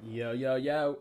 Yo, yo, yo.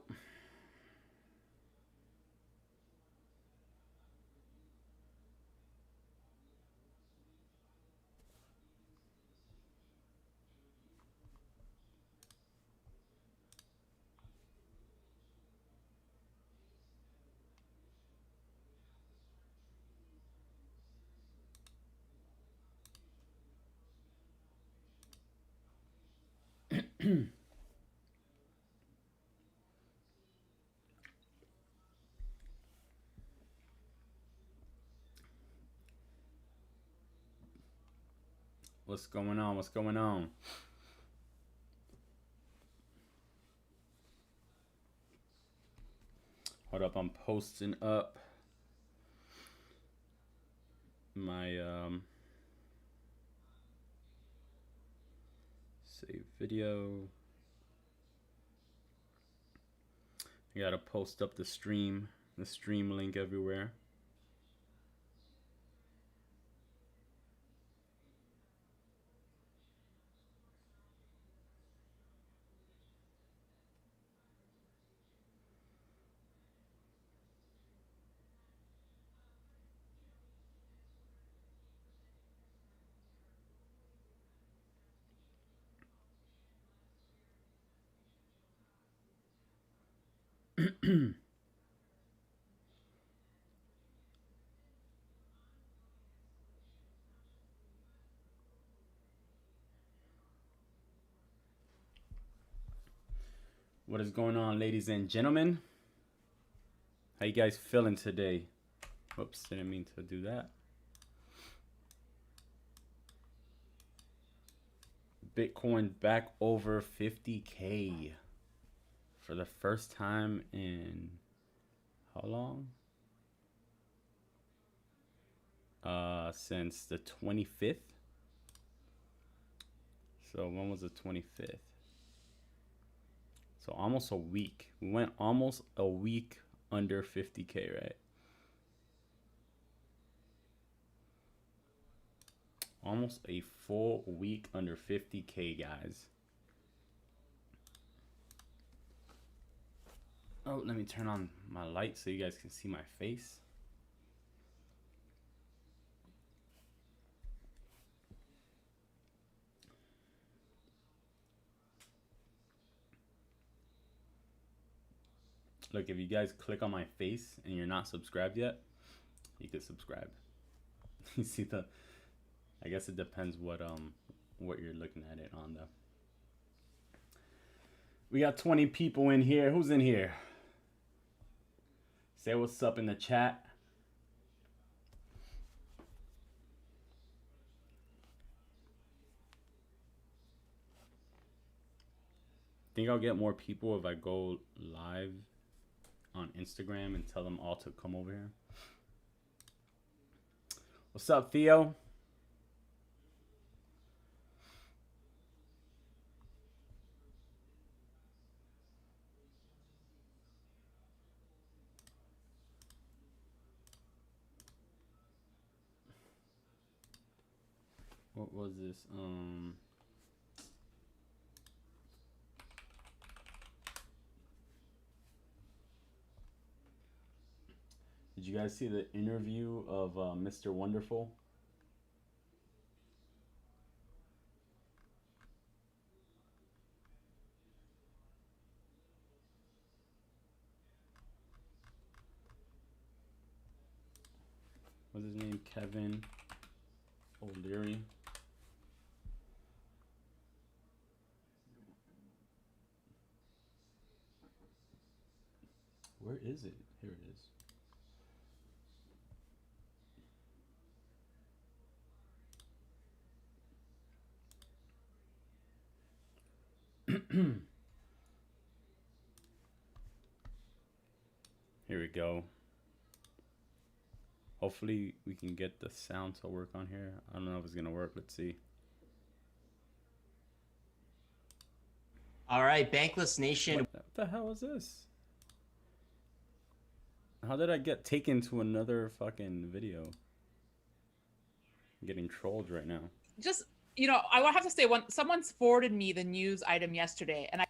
What's going on? What's going on? Hold up, I'm posting up my save video. I gotta post up the stream link everywhere. What is going on, ladies and gentlemen? How you guys feeling today? Whoops, didn't mean to do that. Bitcoin back over 50K for the first time in how long? Since the 25th. So when was the 25th? So almost a week. We went almost a week under 50K, right? Almost a full week under 50K, guys. Oh, let me turn on my light so you guys can see my face. Look, if you guys click on my face and you're not subscribed yet, you can subscribe. You see the, I guess it depends what you're looking at it on though. We got 20 people in here. Who's in here? Say what's up in the chat. Think I'll get more people if I go live on Instagram and tell them all to come over here. What's up, Theo? What was this? Did you guys see the interview of Mr. Wonderful? What's his name? Kevin O'Leary. Where is it? Here it is. Here we go. Hopefully we can get the sound to work on here. I don't know if it's gonna work. Let's see. All right, Bankless Nation. What the hell is this? How did I get taken to another fucking video? I'm getting trolled right now. Just, you know, I have to say, someone's forwarded me the news item yesterday, and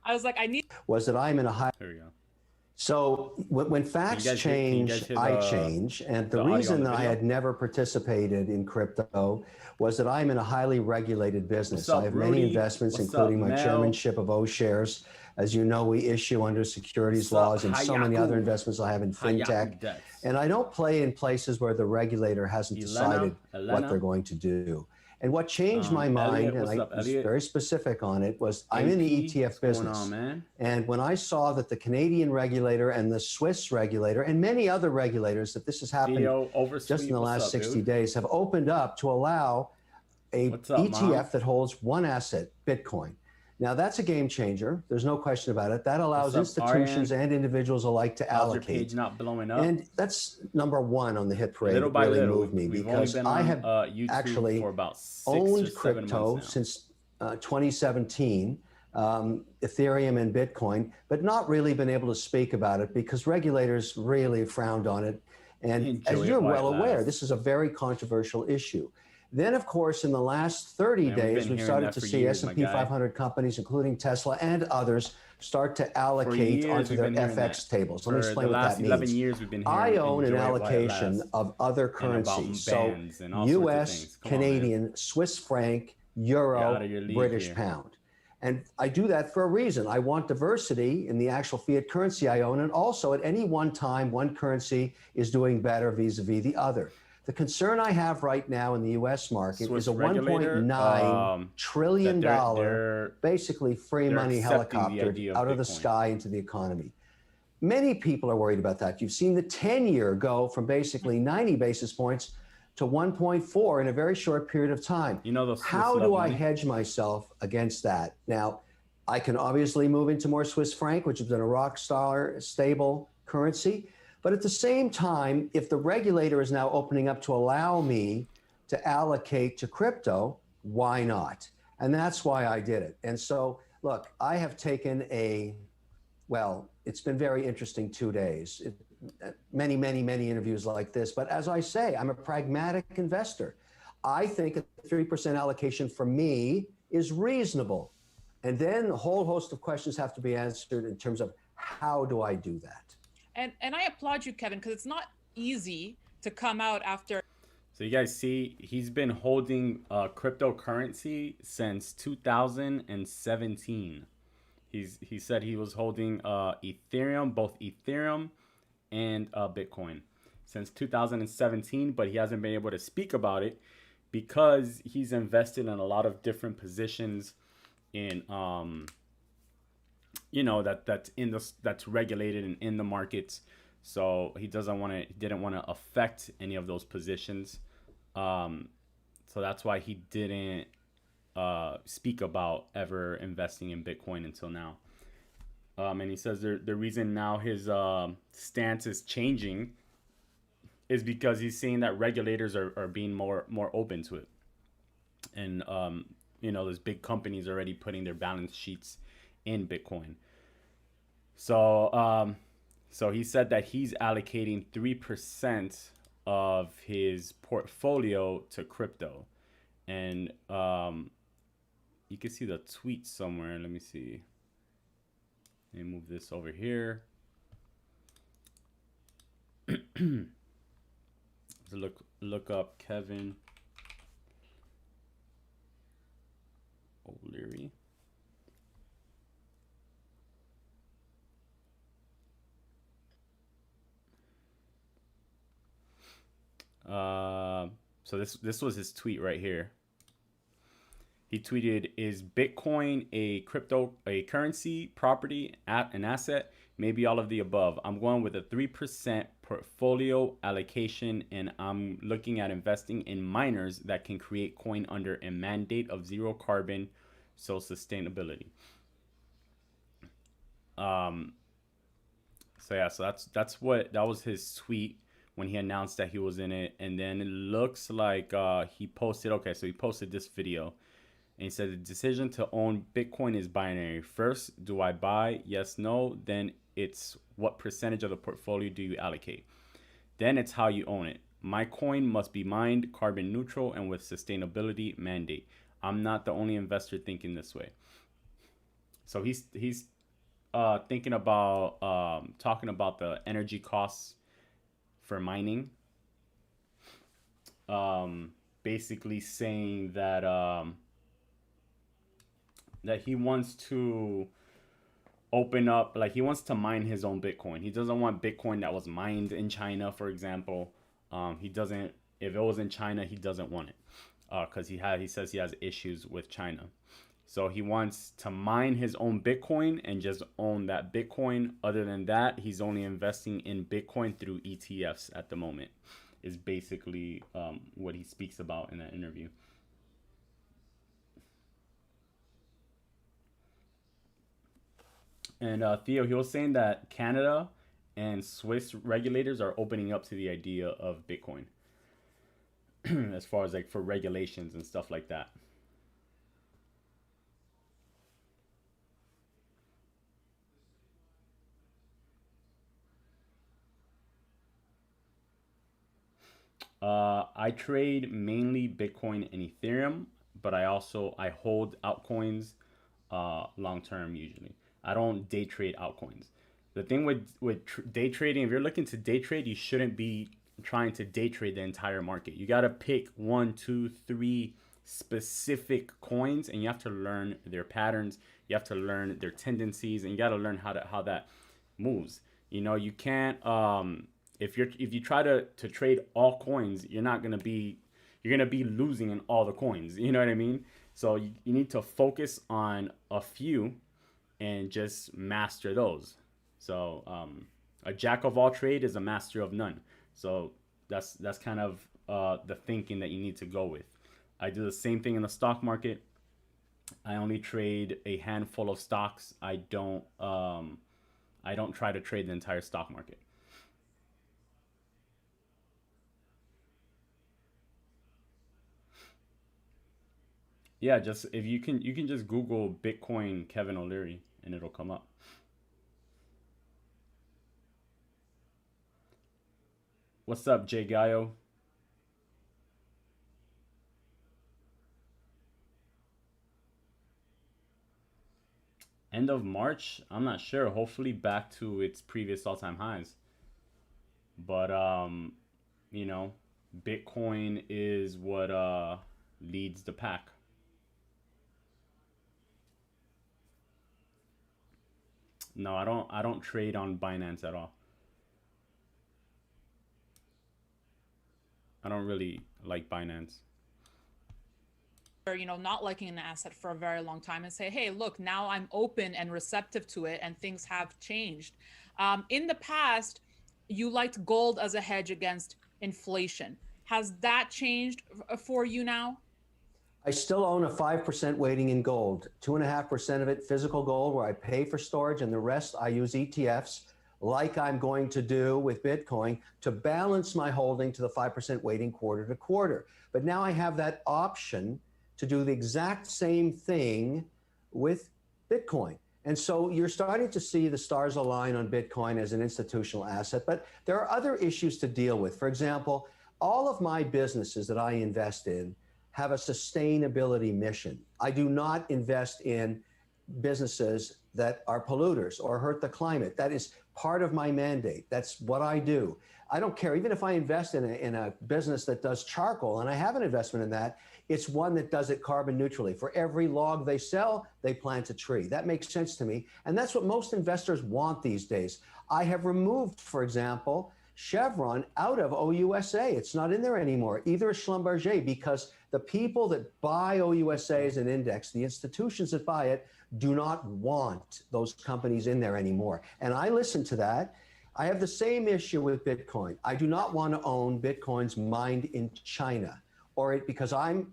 I was like, I need. Was that I'm in a high. There we go. So when facts change, I change. And the reason that I had never participated in crypto was that I'm in a highly regulated business. I have many investments, including my chairmanship of O shares. As you know, we issue under securities laws and so many other investments I have in fintech. And I don't play in places where the regulator hasn't decided what they're going to do. And what changed my mind, and I was very specific on it, was I'm in the ETF business. And when I saw that the Canadian regulator and the Swiss regulator and many other regulators, that this has happened just in the last 60 days, have opened up to allow a ETF that holds one asset, Bitcoin. Now, that's a game changer. There's no question about it. That allows institutions and individuals alike to allocate. Page not blowing up? And that's number one on the hit parade. Little by really moved me because I have actually owned crypto since 2017, Ethereum and Bitcoin, but not really been able to speak about it because regulators really frowned on it. And as you're well aware, this is a very controversial issue. Then, of course, in the last 30 days, we've started to see S&P 500 companies, including Tesla and others, start to allocate onto their FX tables. Let me explain what that means. I own an allocation of other currencies, so US, Canadian, Swiss franc, Euro, British pound. And I do that for a reason. I want diversity in the actual fiat currency I own, and also at any one time, one currency is doing better vis-a-vis the other. The concern I have right now in the U.S. market is a $1.9 trillion, basically free money helicopter out of the sky into the economy. Many people are worried about that. You've seen the 10-year go from basically 90 basis points to 1.4 in a very short period of time. You know, how do I hedge myself against that? Now, I can obviously move into more Swiss franc, which has been a rock star stable currency. But at the same time, if the regulator is now opening up to allow me to allocate to crypto, why not? And that's why I did it. And so, look, I have taken it's been very interesting 2 days. Many interviews like this. But as I say, I'm a pragmatic investor. I think a 3% allocation for me is reasonable. And then a whole host of questions have to be answered in terms of how do I do that? And I applaud you, Kevin, because it's not easy to come out after. So you guys see, he's been holding cryptocurrency since 2017. He said he was holding Ethereum, both Ethereum and Bitcoin since 2017, but he hasn't been able to speak about it because he's invested in a lot of different positions in that's regulated and in the markets, so he didn't want to affect any of those positions, so that's why he didn't speak about ever investing in Bitcoin until now. And he says the reason now his stance is changing is because he's seeing that regulators are being more open to it, and there's big companies already putting their balance sheets in Bitcoin. So he said that he's allocating 3% of his portfolio to crypto. And you can see the tweet somewhere. Let me see. Let me move this over here. So look up Kevin O'Leary. So this was his tweet right here. He tweeted, "Is Bitcoin a currency, property, an asset? Maybe all of the above. I'm going with a 3% portfolio allocation, and I'm looking at investing in miners that can create coin under a mandate of zero carbon, so sustainability." So that was his tweet when he announced that he was in it. And then it looks like he posted this video, and he said the decision to own Bitcoin is binary. First, do I buy? Yes, no. Then it's what percentage of the portfolio do you allocate? Then it's how you own it. My coin must be mined carbon neutral and with sustainability mandate. I'm not the only investor thinking this way. So he's thinking about talking about the energy costs for mining. Basically saying that that he wants to open up, like he wants to mine his own Bitcoin. He doesn't want Bitcoin that was mined in China, for example. He doesn't, if it was in China, he doesn't want it because he says he has issues with China. So he wants to mine his own Bitcoin and just own that Bitcoin. Other than that, he's only investing in Bitcoin through ETFs at the moment, is basically what he speaks about in that interview. And Theo, he was saying that Canada and Swiss regulators are opening up to the idea of Bitcoin as far as like for regulations and stuff like that. I trade mainly Bitcoin and Ethereum, but I hold altcoins long term usually. I don't day trade altcoins. The thing with day trading, if you're looking to day trade, you shouldn't be trying to day trade the entire market. You got to pick 1, 2, 3 specific coins, and you have to learn their patterns. You have to learn their tendencies, and you got to learn how that moves. You know, you can't if you try to trade all coins, you're gonna be losing in all the coins. You know what I mean? So you need to focus on a few and just master those. So a jack of all trade is a master of none. So that's kind of the thinking that you need to go with. I do the same thing in the stock market. I only trade a handful of stocks. I don't try to trade the entire stock market. Yeah, just if you can just Google Bitcoin Kevin O'Leary and it'll come up. What's up, Jay Gallo? End of March? I'm not sure. Hopefully back to its previous all-time highs. But you know, Bitcoin is what leads the pack. No, I don't trade on Binance at all. I don't really like Binance. Or, you know, not liking an asset for a very long time and say, hey, look, now I'm open and receptive to it and things have changed. In the past, you liked gold as a hedge against inflation. Has that changed for you now? I still own a 5% weighting in gold, 2.5% of it physical gold where I pay for storage, and the rest I use ETFs like I'm going to do with Bitcoin to balance my holding to the 5% weighting quarter to quarter. But now I have that option to do the exact same thing with Bitcoin. And so you're starting to see the stars align on Bitcoin as an institutional asset, but there are other issues to deal with. For example, all of my businesses that I invest in have a sustainability mission. I do not invest in businesses that are polluters or hurt the climate. That is part of my mandate. That's what I do. I don't care. Even if I invest in a business that does charcoal, and I have an investment in that, it's one that does it carbon neutrally. For every log they sell, they plant a tree. That makes sense to me. And that's what most investors want these days. I have removed, for example, Chevron out of OUSA. It's not in there anymore. Either is Schlumberger, because the people that buy OUSA as an index, the institutions that buy it, do not want those companies in there anymore. And I listen to that. I have the same issue with Bitcoin. I do not want to own Bitcoins mined in China, because I'm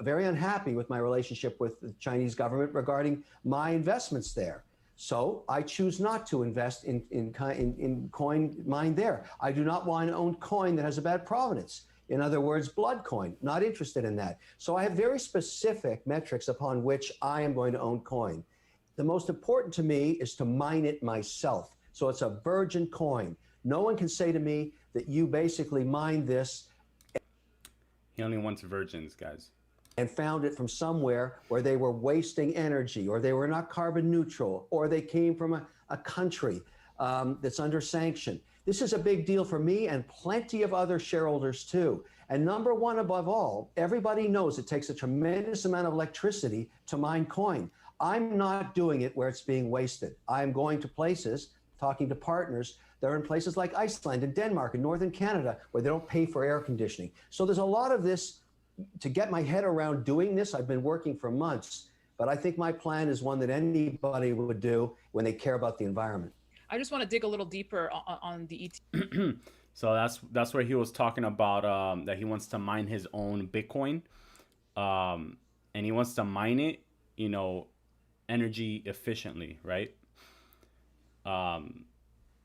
very unhappy with my relationship with the Chinese government regarding my investments there. So I choose not to invest in coin mined there. I do not want to own coin that has a bad provenance. In other words, blood coin, not interested in that. So I have very specific metrics upon which I am going to own coin. The most important to me is to mine it myself. So it's a virgin coin. No one can say to me that you basically mined this. He only wants virgins, guys. and found it from somewhere where they were wasting energy, or they were not carbon neutral, or they came from a country that's under sanction. This is a big deal for me and plenty of other shareholders too. And number one, above all, everybody knows it takes a tremendous amount of electricity to mine coin. I'm not doing it where it's being wasted. I'm going to places, talking to partners that are in places like Iceland and Denmark and Northern Canada, where they don't pay for air conditioning. So there's a lot of this to get my head around doing this. I've been working for months, but I think my plan is one that anybody would do when they care about the environment. I just want to dig a little deeper on the ET. So that's where he was talking about that he wants to mine his own Bitcoin, and he wants to mine it, you know, energy efficiently, right?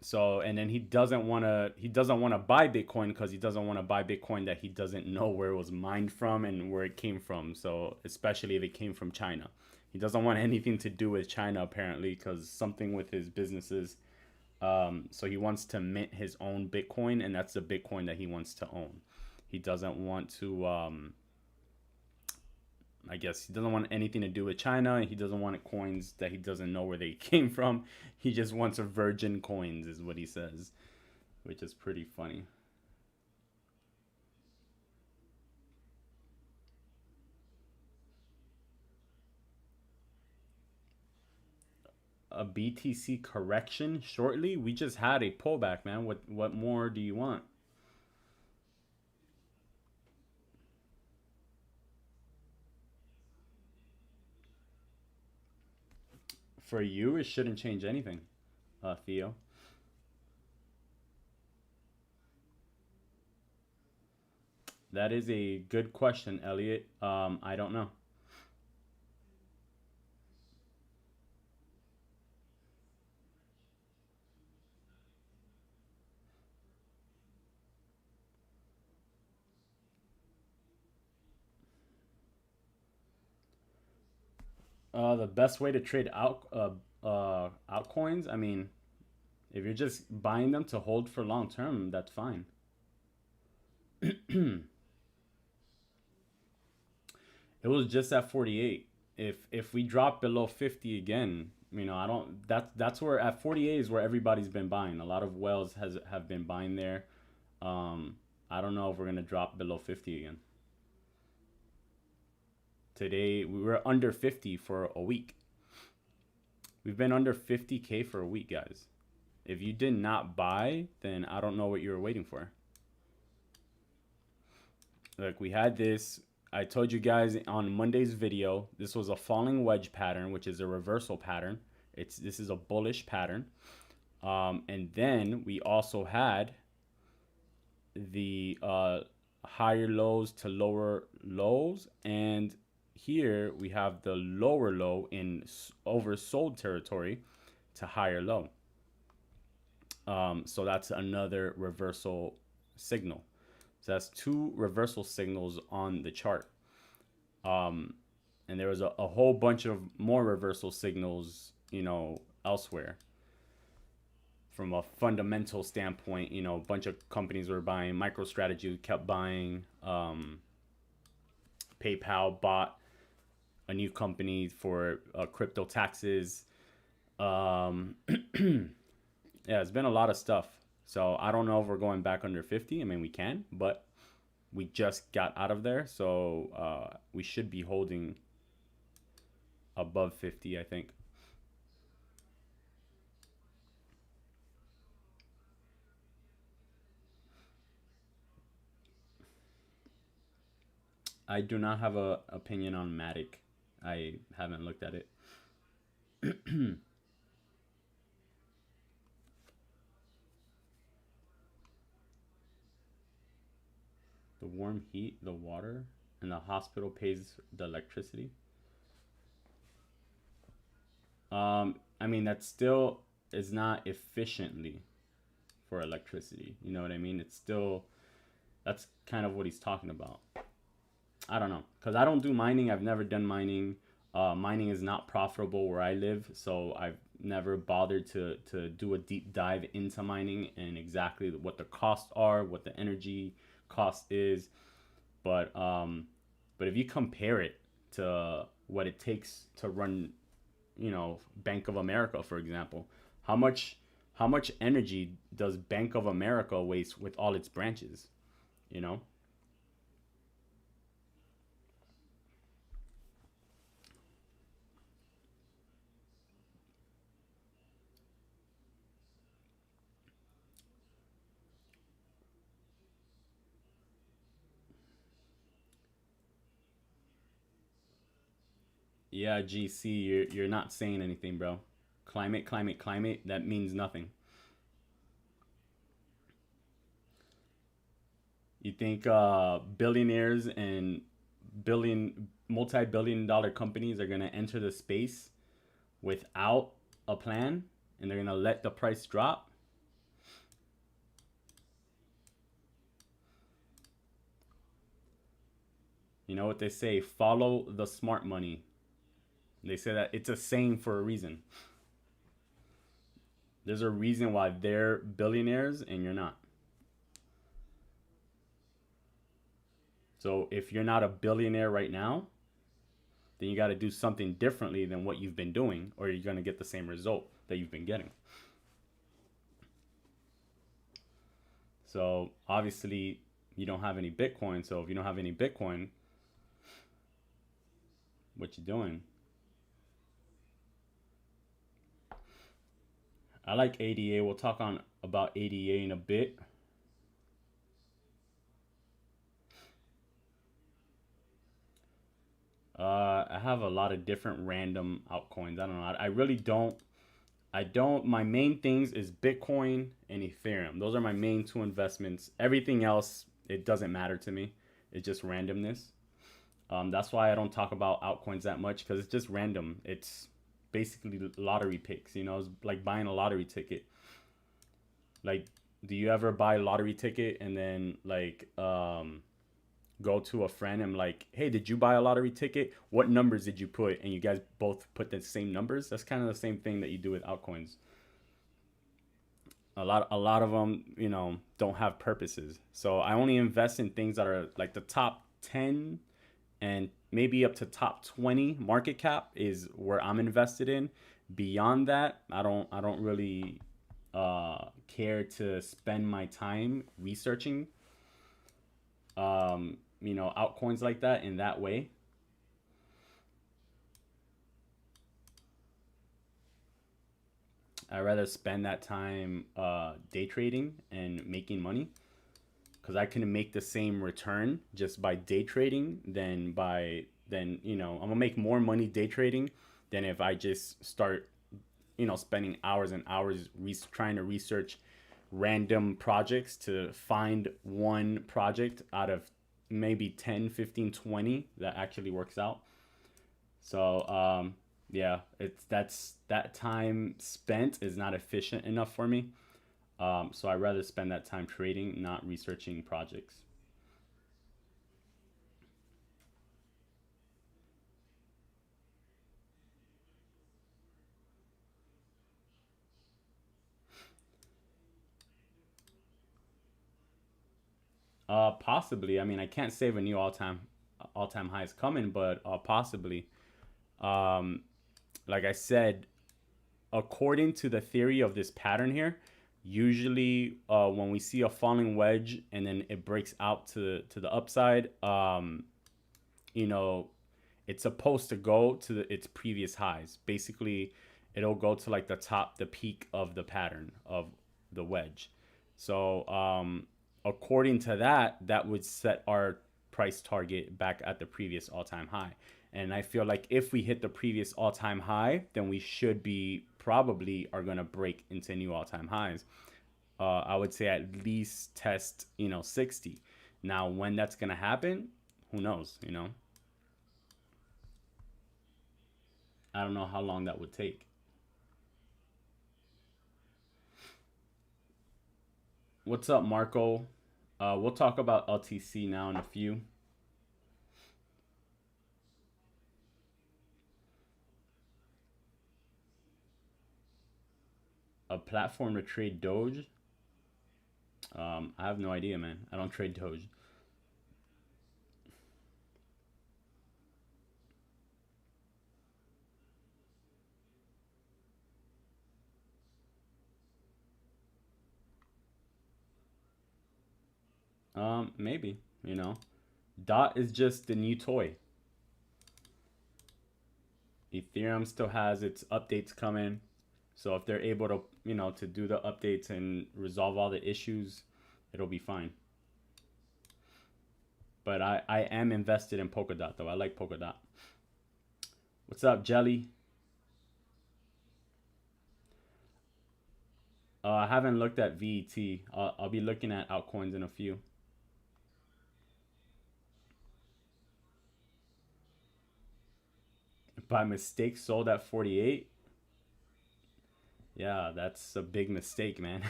So, and then he doesn't want to buy Bitcoin because he doesn't want to buy Bitcoin that he doesn't know where it was mined from and where it came from. So, especially if it came from China, he doesn't want anything to do with China apparently, because something with his businesses. So he wants to mint his own Bitcoin, and that's the Bitcoin that he wants to own. He doesn't want to, I guess he doesn't want anything to do with China, and he doesn't want coins that he doesn't know where they came from. He just wants a virgin coins is what he says, which is pretty funny. A BTC correction shortly? We just had a pullback, man. What more do you want? For you, it shouldn't change anything, Theo. That is a good question, Elliot. I don't know. The best way to trade altcoins, I mean, if you're just buying them to hold for long term, that's fine. It was just at 48. If we drop below 50 again, you know, I don't. That's where at 48 is where everybody's been buying. A lot of whales have been buying there. I don't know if we're gonna drop below 50 again. Today, we were under 50 for a week. We've been under 50K for a week, guys. If you did not buy, then I don't know what you were waiting for. Look, we had this. I told you guys on Monday's video, this was a falling wedge pattern, which is a reversal pattern. This is a bullish pattern. And then we also had the higher lows to lower lows, and here we have the lower low in oversold territory to higher low. So that's another reversal signal. So that's two reversal signals on the chart. And there was a whole bunch of more reversal signals, you know, elsewhere. From a fundamental standpoint, you know, a bunch of companies were buying. MicroStrategy kept buying. PayPal bought a new company for crypto taxes. Yeah, it's been a lot of stuff. So I don't know if we're going back under 50. I mean, we can, but we just got out of there. So we should be holding above 50, I think. I do not have an opinion on Matic. I haven't looked at it. The warm heat, the water, and the hospital pays the electricity. I mean, that still is not efficiently for electricity. You know what I mean? It's still, that's kind of what he's talking about. I don't know, because I don't do mining. I've never done mining. Mining is not profitable where I live, so I've never bothered to do a deep dive into mining and exactly what the costs are, what the energy cost is. But But if you compare it to what it takes to run, you know, Bank of America, for example, how much energy does Bank of America waste with all its branches, you know? Yeah, GC, you're not saying anything, bro. Climate, climate, climate, that means nothing. You think billionaires and multi-billion-dollar companies are gonna enter the space without a plan and they're gonna let the price drop? You know what they say, follow the smart money. They say that it's a saying for a reason. There's a reason why they're billionaires and you're not. So if you're not a billionaire right now, then you got to do something differently than what you've been doing, or you're going to get the same result that you've been getting. So obviously you don't have any Bitcoin. So if you don't have any Bitcoin, what you doing? I like ADA. We'll talk about ADA in a bit. I have a lot of different random altcoins. I don't know. I really don't. My main things is Bitcoin and Ethereum. Those are my main two investments. Everything else, it doesn't matter to me. It's just randomness. That's why I don't talk about altcoins that much, because it's just random. It's basically lottery picks. You know, it's like buying a lottery ticket. Like, do you ever buy a lottery ticket and then like go to a friend and like, hey, did you buy a lottery ticket? What numbers did you put? And you guys both put the same numbers. That's kind of the same thing that you do with altcoins. A lot of them, you know, don't have purposes. So I only invest in things that are like the top 10 and maybe up to top 20 market cap is where I'm invested in. Beyond that, I don't really care to spend my time researching you know, altcoins like that in that way. I'd rather spend that time day trading and making money, because I can make the same return just by day trading than you know, I'm gonna make more money day trading than if I just start, you know, spending hours and hours trying to research random projects to find one project out of maybe 10, 15, 20 that actually works out. So yeah, that time spent is not efficient enough for me. So I'd rather spend that time trading, not researching projects. Possibly. I mean, I can't say if a new all-time high is coming, but possibly. Like I said, according to the theory of this pattern here, usually when we see a falling wedge and then it breaks out to the upside, you know, it's supposed to go to its previous highs. Basically, it'll go to like the peak of the pattern of the wedge. So according to that, that would set our price target back at the previous all-time high. And I feel like if we hit the previous all-time high, then we should be probably are going to break into new all-time highs. I would say at least test, you know, 60. Now, when that's going to happen, who knows, you know? I don't know how long that would take. What's up, Marco? We'll talk about LTC now in a few. A platform to trade Doge? I have no idea, man. I don't trade Doge. Maybe, you know. DOT is just the new toy. Ethereum still has its updates coming. So if they're able to, you know, to do the updates and resolve all the issues, it'll be fine. But I am invested in Polkadot though. I like Polkadot. What's up, Jelly? I haven't looked at VET. I'll be looking at altcoins in a few. By mistake sold at 48. Yeah, that's a big mistake, man.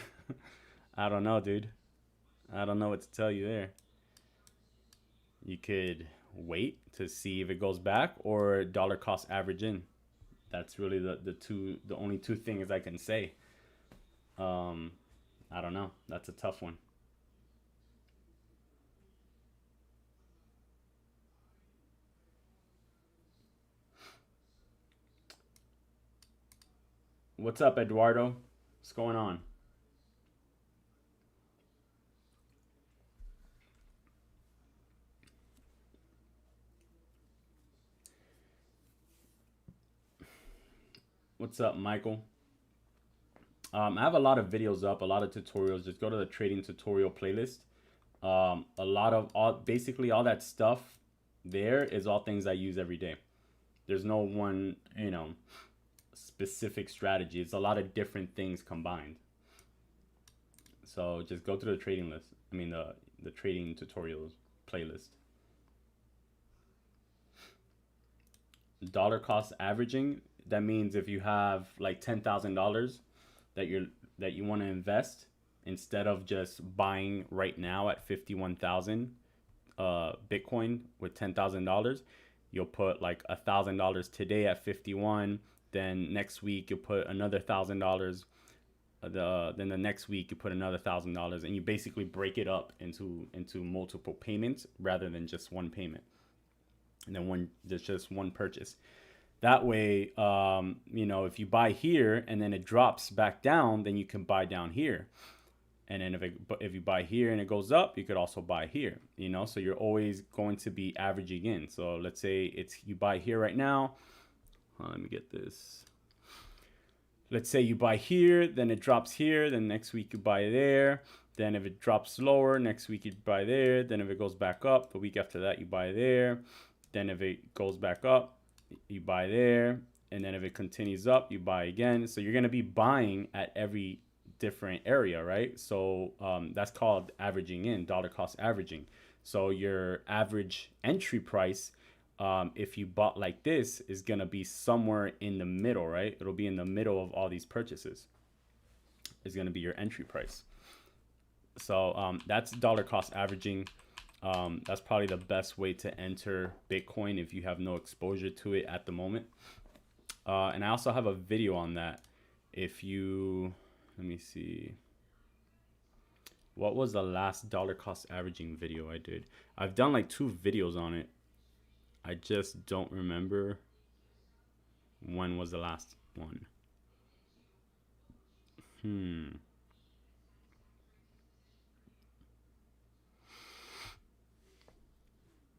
I don't know, dude. I don't know what to tell you there. You could wait to see if it goes back or dollar cost average in. That's really the only two things I can say. I don't know. That's a tough one. What's up, Eduardo? What's going on? What's up, Michael? I have a lot of videos up, a lot of tutorials. Just go to the trading tutorial playlist. A lot of basically all that stuff there is all things I use every day. There's no one, you know, specific strategy. It's a lot of different things combined. So just go to the trading list. I mean the trading tutorials playlist. Dollar cost averaging, that means if you have like $10,000 that you want to invest, instead of just buying right now at 51,000 Bitcoin with $10,000, you'll put like $1,000 today at 51. Then next week you'll put another $1,000. Then the next week you put another $1,000, and you basically break it up into multiple payments rather than just one payment. And then there's just one purchase. That way, you know, if you buy here and then it drops back down, then you can buy down here. And then if you buy here and it goes up, you could also buy here, you know, so you're always going to be averaging in. So let's say you buy here right now. Let me get this. Let's say you buy here, then it drops here, then next week you buy there. Then if it drops lower, next week you buy there. Then if it goes back up, the week after that you buy there. Then if it goes back up, you buy there. And then if it continues up, you buy again. So you're going to be buying at every different area, right? So that's called averaging in, dollar cost averaging. So your average entry price, if you bought like this, is going to be somewhere in the middle, right? It'll be in the middle of all these purchases. It's going to be your entry price. So that's dollar cost averaging. That's probably the best way to enter Bitcoin if you have no exposure to it at the moment. And I also have a video on that. If you, let me see. What was the last dollar cost averaging video I did? I've done like 2 videos on it. I just don't remember when was the last one.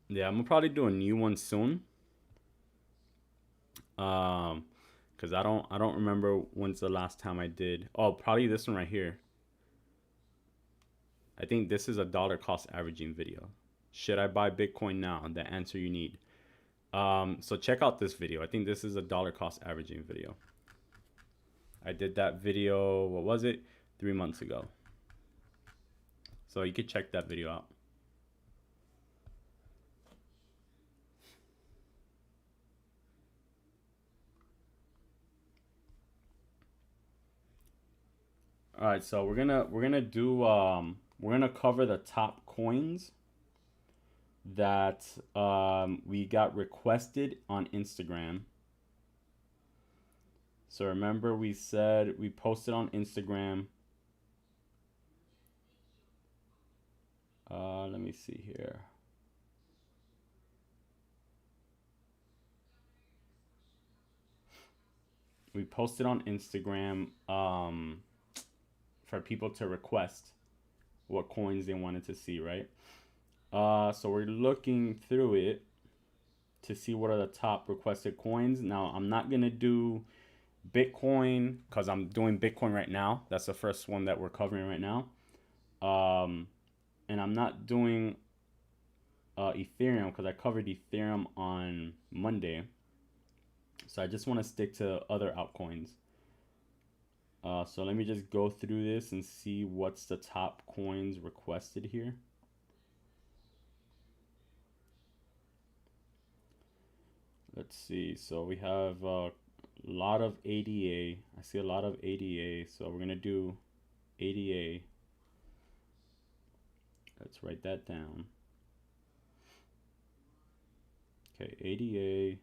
Yeah, I'm gonna probably do a new one soon. Cause I don't remember when's the last time I did. Oh, probably this one right here. I think this is a dollar cost averaging video. Should I buy Bitcoin now? The answer you need. So check out this video. I think this is a dollar cost averaging video. I did that video, what was it? 3 months ago. So you could check that video out. All right, so we're gonna cover the top coins that we got requested on Instagram. So remember we said we posted on Instagram. Let me see here. We posted on Instagram for people to request what coins they wanted to see, right? So we're looking through it to see what are the top requested coins. Now, I'm not going to do Bitcoin because I'm doing Bitcoin right now. That's the first one that we're covering right now. And I'm not doing Ethereum because I covered Ethereum on Monday. So I just want to stick to other altcoins. So let me just go through this and see what's the top coins requested here. Let's see. So we have a lot of ADA. I see a lot of ADA. So we're going to do ADA. Let's write that down. Okay, ADA.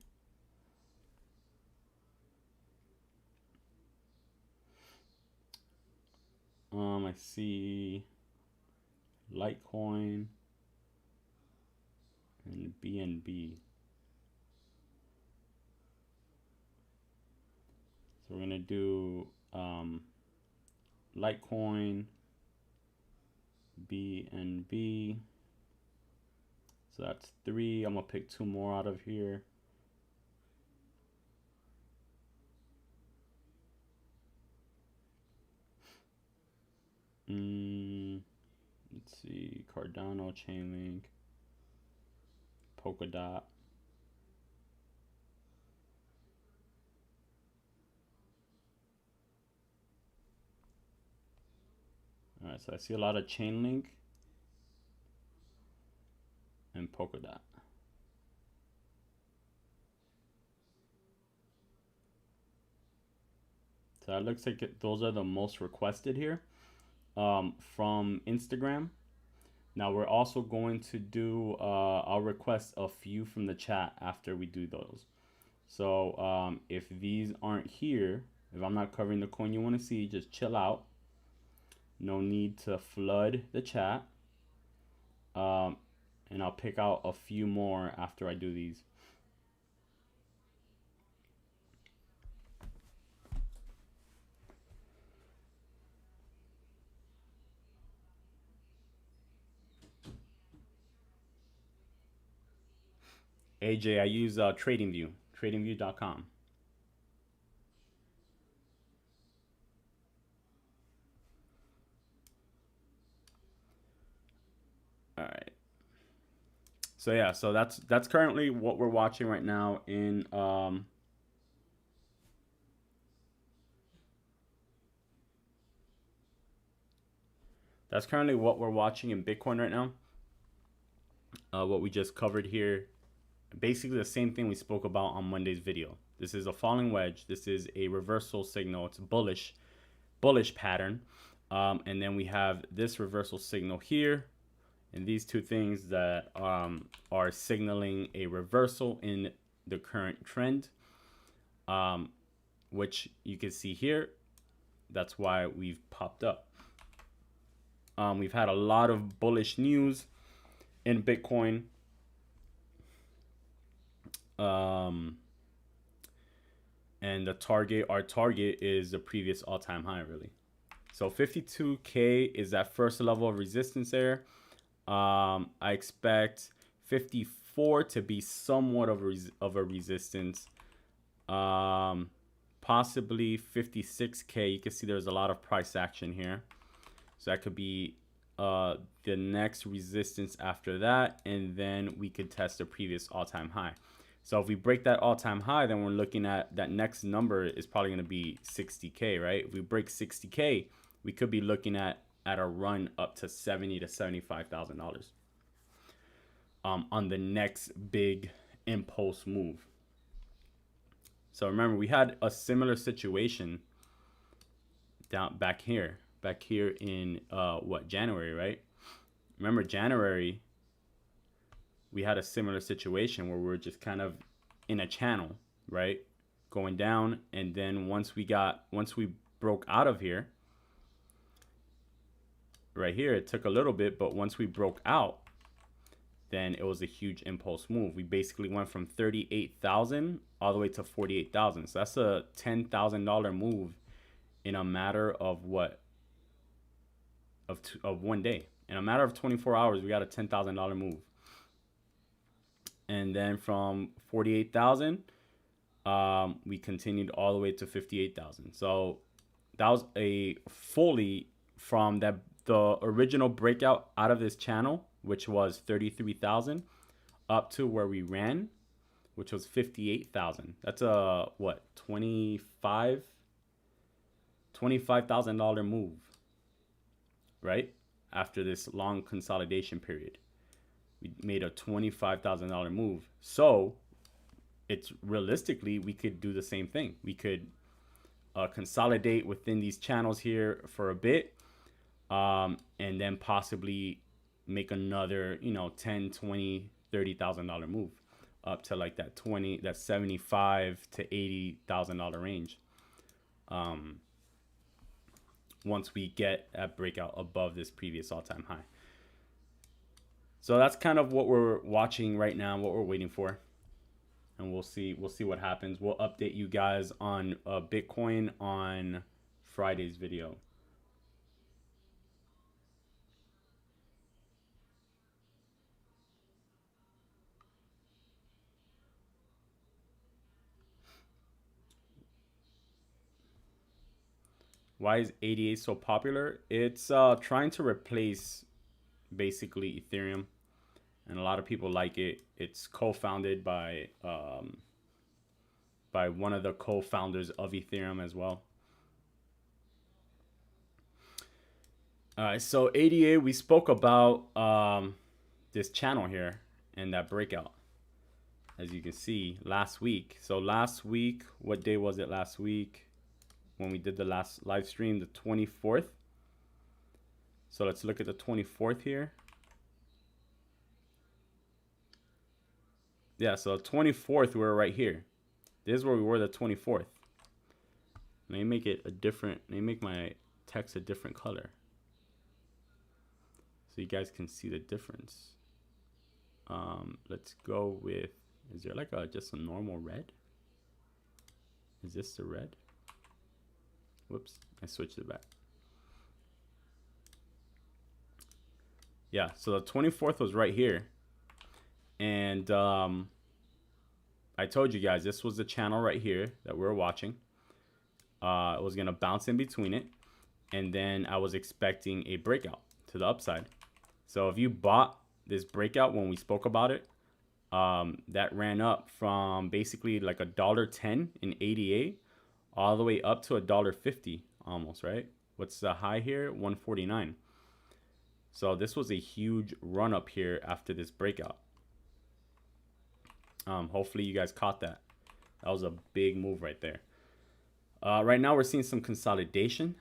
I see Litecoin and BNB. So we're gonna do Litecoin, BNB. So that's 3. I'm gonna pick 2 more out of here. Let's see, Cardano, Chainlink, Polkadot. All right, so I see a lot of Chainlink and Polkadot. So that looks like those are the most requested here from Instagram. Now we're also going to do, I'll request a few from the chat after we do those. So if these aren't here, if I'm not covering the coin you want to see, just chill out. No need to flood the chat. And I'll pick out a few more after I do these. AJ, I use TradingView, tradingview.com. All right. So yeah, so that's currently what we're watching right now in that's currently what we're watching in Bitcoin right now. What we just covered here, basically the same thing we spoke about on Monday's video. This is a falling wedge. This is a reversal signal. It's a bullish pattern. And then we have this reversal signal here. And these two things that are signaling a reversal in the current trend, which you can see here. That's why we've popped up. We've had a lot of bullish news in Bitcoin. And our target is the previous all-time high, really. So 52K is that first level of resistance there. I expect 54 to be somewhat of a resistance. Possibly 56K. You can see there's a lot of price action here. So that could be the next resistance after that. And then we could test the previous all-time high. So if we break that all-time high, then we're looking at that next number is probably going to be 60K, right? If we break 60K, we could be looking at a run up to $70,000 to $75,000 on the next big impulse move. So remember, we had a similar situation back here in January, right? Remember January, we had a similar situation where we were just kind of in a channel, right? Going down, and then once we broke out of here, right here, it took a little bit, but once we broke out, then it was a huge impulse move. We basically went from 38,000 all the way to 48,000. So that's a $10,000 move in a matter of what? Of 1 day. In a matter of 24 hours, we got a $10,000 move. And then from 48,000, we continued all the way to 58,000. So that was a fully from the original breakout out of this channel, which was 33,000, up to where we ran, which was 58,000. That's a what, $25,000 move, right? After this long consolidation period, we made a $25,000 move. So it's realistically, we could do the same thing. We could consolidate within these channels here for a bit, and then possibly make another, you know, 10, 20, $30,000 move up to like that $75,000 to $80,000 range. Once we get a breakout above this previous all-time high. So that's kind of what we're watching right now, what we're waiting for. And we'll see what happens. We'll update you guys on Bitcoin on Friday's video. Why is ADA so popular? It's trying to replace basically Ethereum, and a lot of people like it. It's co-founded by one of the co-founders of Ethereum as well. So ADA, we spoke about this channel here and that breakout, as you can see, last week. So last week, what day was it last week when we did the last live stream? The 24th. So let's look at the 24th here. Yeah, so 24th, we're right here. This is where we were the 24th. Let me make it a different, let me make my text a different color, so you guys can see the difference. Let's go with, is there like just a normal red? Is this the red? Whoops, I switched it back. Yeah, so the 24th was right here. And I told you guys this was the channel right here that we were watching. It was going to bounce in between it. And then I was expecting a breakout to the upside. So if you bought this breakout when we spoke about it, that ran up from basically like $1.10 in ADA all the way up to $1.50 almost, right? What's the high here? 149. So this was a huge run up here after this breakout. Hopefully you guys caught that. That was a big move right there. Right now we're seeing some consolidation.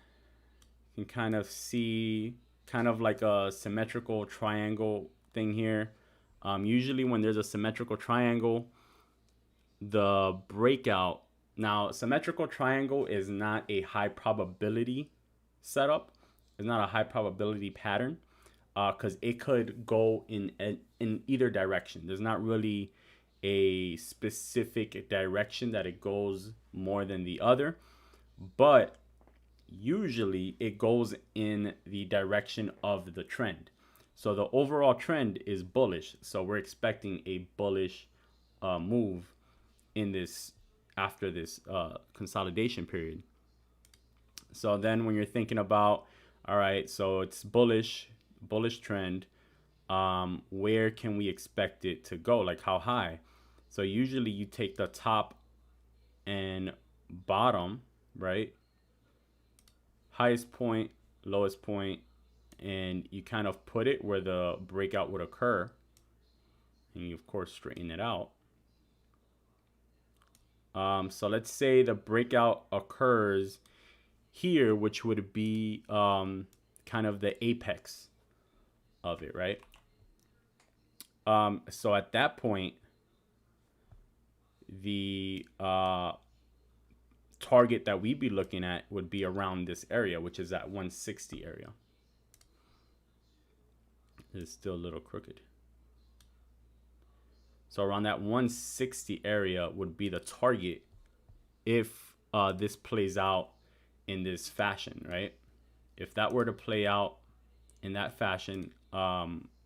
You can kind of see kind of like a symmetrical triangle thing here. Usually when there's a symmetrical triangle, the breakout, now symmetrical triangle is not a high probability setup. It's not a high probability pattern, because it could go in either direction. There's not really a specific direction that it goes more than the other, but usually it goes in the direction of the trend. So the overall trend is bullish, so we're expecting a bullish move in this, after this consolidation period. So then when you're thinking about, all right, so it's bullish trend, where can we expect it to go? Like how high? So usually you take the top and bottom, right? Highest point, lowest point, and you kind of put it where the breakout would occur. And you, of course, straighten it out. So let's say the breakout occurs here, which would be kind of the apex of it, right? So at that point, the target that we'd be looking at would be around this area, which is that 160 area. It's still a little crooked. So around that 160 area would be the target if this plays out in this fashion, right? If that were to play out in that fashion,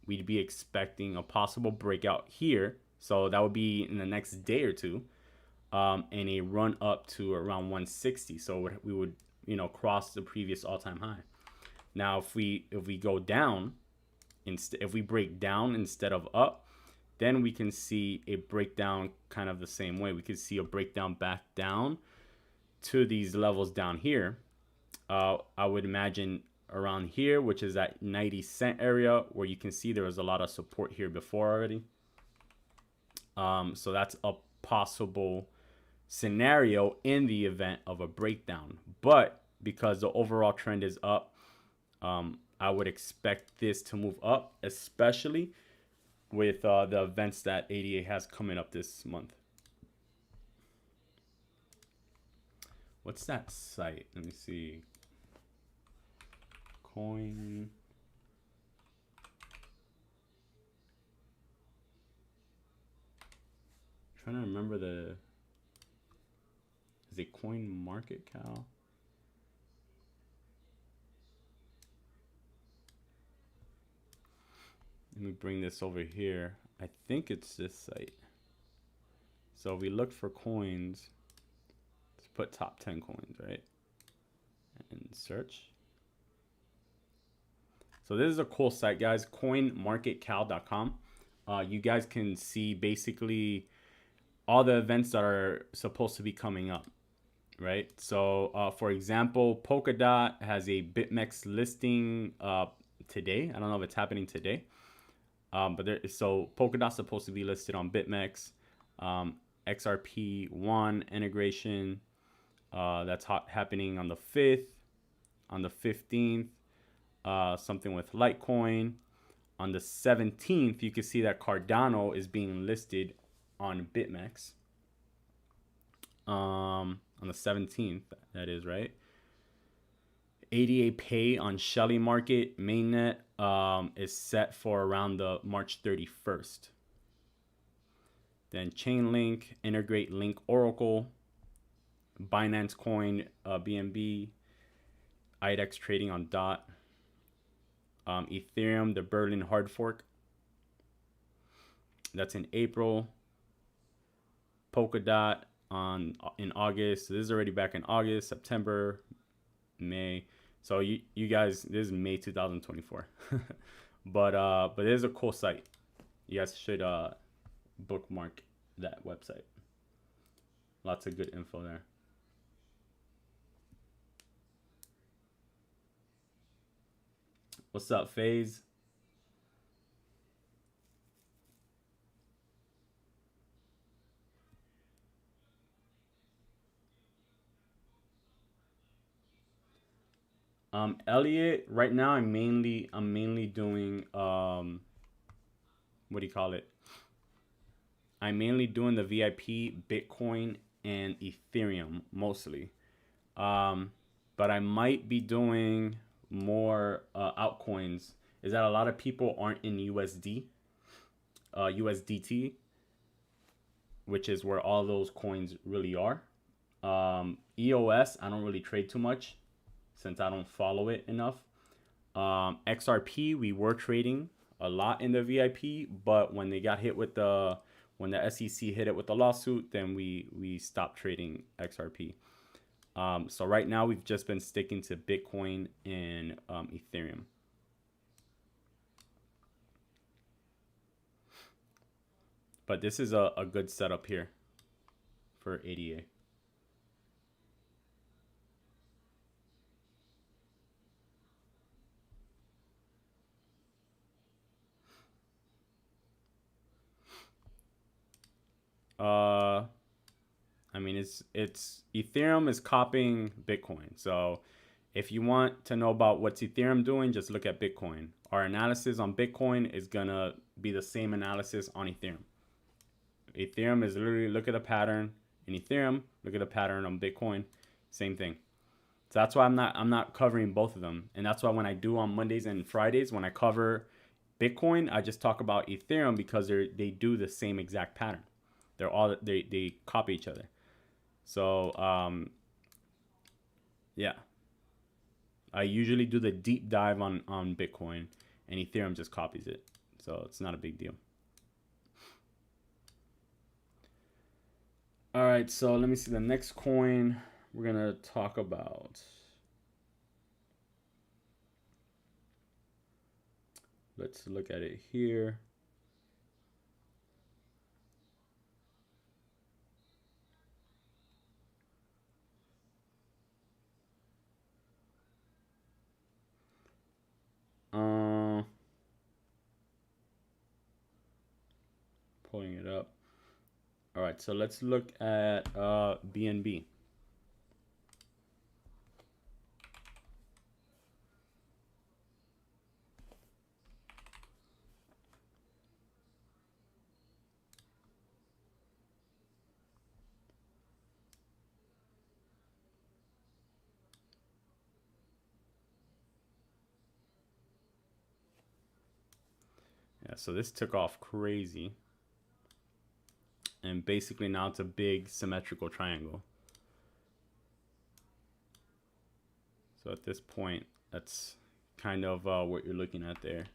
we'd be expecting a possible breakout here. So that would be in the next day or two, and a run up to around 160. So we would, you know, cross the previous all-time high. Now, if we go down, if we break down instead of up, then we can see a breakdown kind of the same way. We could see a breakdown back down to these levels down here. I would imagine around here, which is that 90 cent area, where you can see there was a lot of support here before already. So that's a possible scenario in the event of a breakdown. But because the overall trend is up, I would expect this to move up, especially with the events that ADA has coming up this month. What's that site? Let me see. Coin. I'm trying to remember the. Is it Coin Market Cap? Let me bring this over here. I think it's this site. So we look for coins. Let's put top 10 coins, right? And search. So this is a cool site, guys. Coinmarketcal.com. You guys can see basically all the events that are supposed to be coming up, right? So for example, Polkadot has a BitMEX listing today. I don't know if it's happening today. So Polkadot's supposed to be listed on BitMEX, XRP1 integration. That's happening on the 5th, on the 15th. Something with Litecoin. On the 17th, you can see that Cardano is being listed on BitMEX. On the 17th, that is, right? ADA Pay on Shelly Market mainnet is set for around the March 31st. Then Chainlink, Integrate Link Oracle, Binance Coin, BNB, IDEX trading on DOT, Ethereum, the Berlin hard fork. That's in April. Polkadot in August. So this is already back in August, September, May. So you guys, this is May 2024. but it is a cool site. You guys should bookmark that website. Lots of good info there. What's up, FaZe? Elliot, right now I'm mainly doing what do you call it? I'm mainly doing the VIP, Bitcoin, and Ethereum mostly. But I might be doing more altcoins. Is that a lot of people aren't in USDT, which is where all those coins really are. EOS, I don't really trade too much since I don't follow it enough. XRP, we were trading a lot in the VIP, but when they got hit with when the SEC hit it with the lawsuit, then we stopped trading XRP. So right now we've just been sticking to Bitcoin and Ethereum. But this is a good setup here for ADA. I mean, it's Ethereum is copying Bitcoin. So if you want to know about what's Ethereum doing, just look at Bitcoin. Our analysis on Bitcoin is gonna be the same analysis on Ethereum. Ethereum is literally look at the pattern in Ethereum, look at the pattern on Bitcoin, same thing. So that's why I'm not covering both of them. And that's why when I do on Mondays and Fridays, when I cover Bitcoin, I just talk about Ethereum because they do the same exact pattern. They copy each other. So yeah, I usually do the deep dive on Bitcoin, and Ethereum just copies it. So it's not a big deal. All right, so let me see the next coin we're gonna talk about. Let's look at it here. Pulling it up. All right, so let's look at BNB. Yeah, so this took off crazy. And basically now it's a big symmetrical triangle. So at this point, that's kind of what you're looking at there.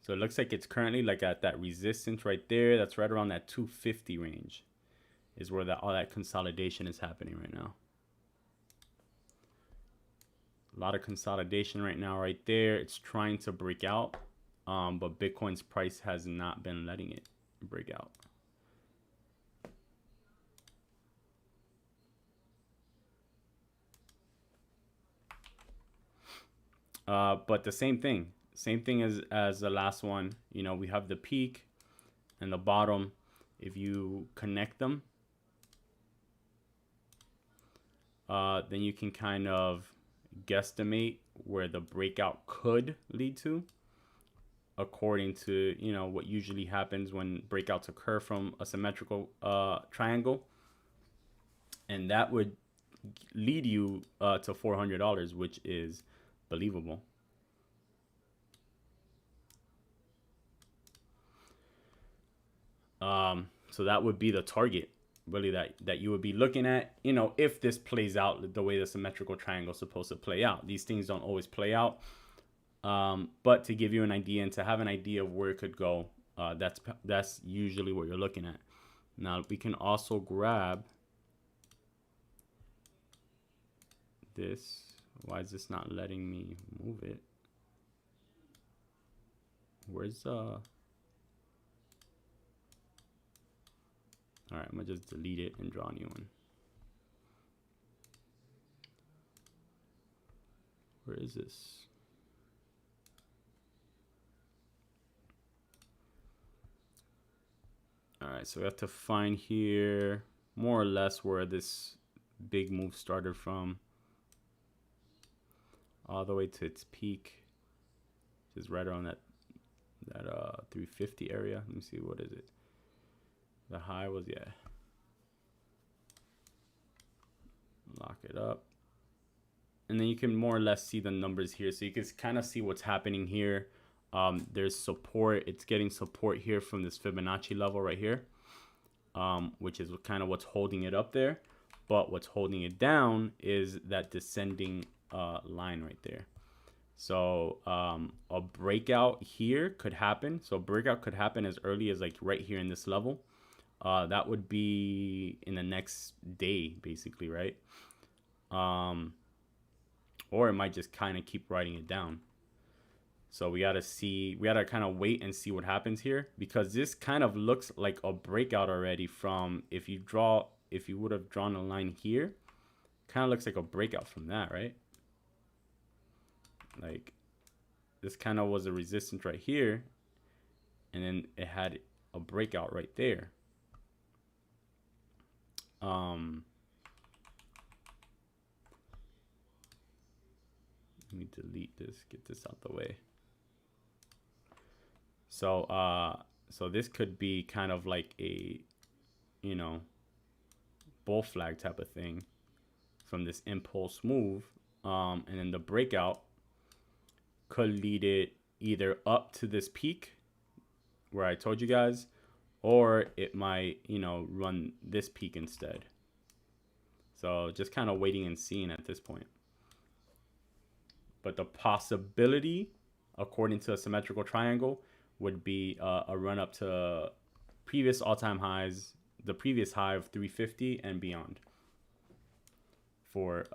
So it looks like it's currently like at that resistance right there. That's right around that 250 range is where all that consolidation is happening right now. A lot of consolidation right now right there. It's trying to break out, but Bitcoin's price has not been letting it break out. But the same thing as the last one. You know, we have the peak and the bottom. If you connect them, then you can kind of guesstimate where the breakout could lead to, according to, you know, what usually happens when breakouts occur from a symmetrical triangle. And that would lead you to $400, which is believable. So that would be the target, really, that you would be looking at, you know, if this plays out the way the symmetrical triangle is supposed to play out. These things don't always play out, but to give you an idea and to have an idea of where it could go, that's usually what you're looking at. Now we can also grab this. Why is this not letting me move it? Where's all right, I'm gonna just delete it and draw a new one. Where is this? All right, so we have to find here more or less where this big move started from, all the way to its peak, which is right around that 350 area. Let me see, what is it? The high was, yeah. Lock it up. And then you can more or less see the numbers here. So you can kind of see what's happening here. There's support. It's getting support here from this Fibonacci level right here, which is kind of what's holding it up there. But what's holding it down is that descending line right there. So a breakout here could happen. So a breakout could happen as early as like right here in this level. That would be in the next day, basically, right? Or it might just kind of keep writing it down. So we gotta kind of wait and see what happens here, because this kind of looks like a breakout already from, if you would have drawn a line here, kind of looks like a breakout from that, right? Like this kind of was a resistance right here, and then it had a breakout right there. Let me delete this, get this out the way. So so this could be kind of like a, you know, bull flag type of thing from this impulse move, and then the breakout could lead it either up to this peak where I told you guys, or it might, run this peak instead. So just kind of waiting and seeing at this point. But the possibility, according to a symmetrical triangle, would be a run up to previous all-time highs, the previous high of 350 and beyond for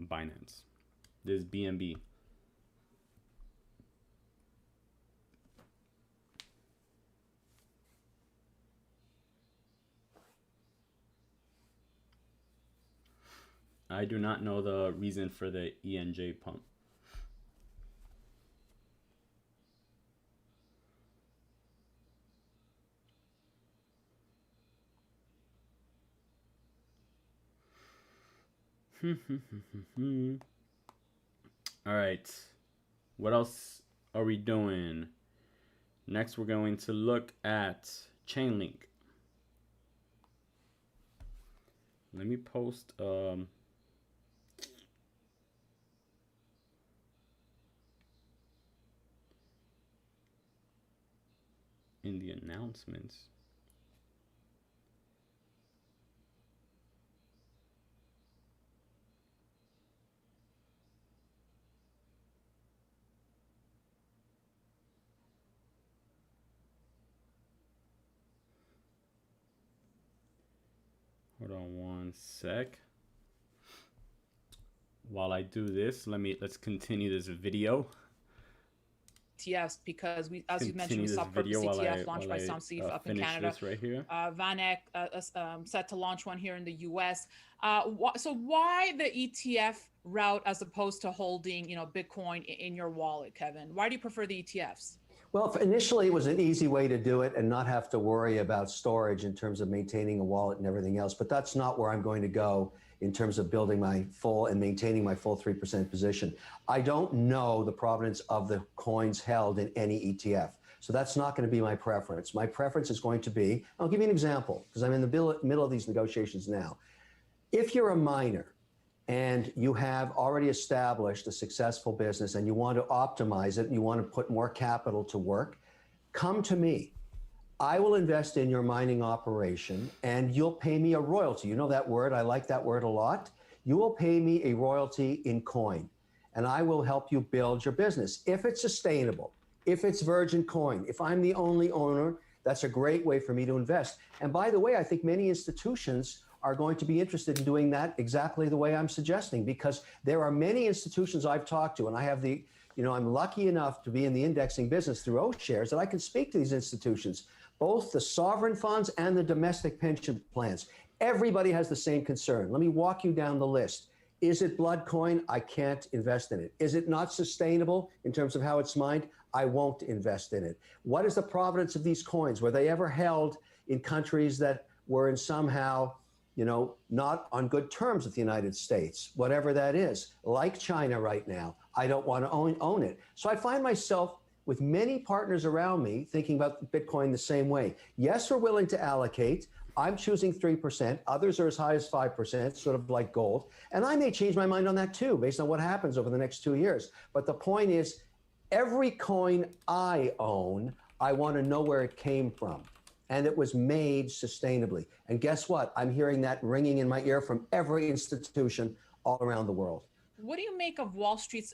Binance. This is BNB. I do not know the reason for the ENJ pump. All right. What else are we doing? Next, we're going to look at Chainlink. Let me post in the announcements. Hold on one sec. While I do this, let's continue this video. ETFs, because we, as you mentioned, we saw Purpose ETF launched by SomSeaf up in Canada. Right here. VanEck set to launch one here in the US. So why the ETF route as opposed to holding, Bitcoin in your wallet, Kevin? Why do you prefer the ETFs? Well, initially it was an easy way to do it and not have to worry about storage in terms of maintaining a wallet and everything else. But that's not where I'm going to go in terms of building my full and maintaining my full 3% position. I don't know the provenance of the coins held in any ETF. So that's not going to be my preference. My preference is going to be, I'll give you an example because I'm in the middle of these negotiations now. If you're a miner and you have already established a successful business and you want to optimize it and you want to put more capital to work, come to me. I will invest in your mining operation and you'll pay me a royalty. You know that word, I like that word a lot. You will pay me a royalty in coin and I will help you build your business. If it's sustainable, if it's virgin coin, if I'm the only owner, that's a great way for me to invest. And by the way, I think many institutions are going to be interested in doing that exactly the way I'm suggesting, because there are many institutions I've talked to, and I have I'm lucky enough to be in the indexing business through O-Shares that I can speak to these institutions, both the sovereign funds and the domestic pension plans. Everybody has the same concern. Let me walk you down the list. Is it blood coin? I can't invest in it. Is it not sustainable in terms of how it's mined? I won't invest in it. What is the provenance of these coins? Were they ever held in countries that were in somehow not on good terms with the United States, whatever that is, like China right now? I don't want to own it. So I find myself with many partners around me thinking about Bitcoin the same way. Yes, we're willing to allocate. I'm choosing 3%. Others are as high as 5%, sort of like gold. And I may change my mind on that too, based on what happens over the next 2 years. But the point is, every coin I own, I want to know where it came from. And it was made sustainably. And guess what? I'm hearing that ringing in my ear from every institution all around the world. What do you make of Wall Street's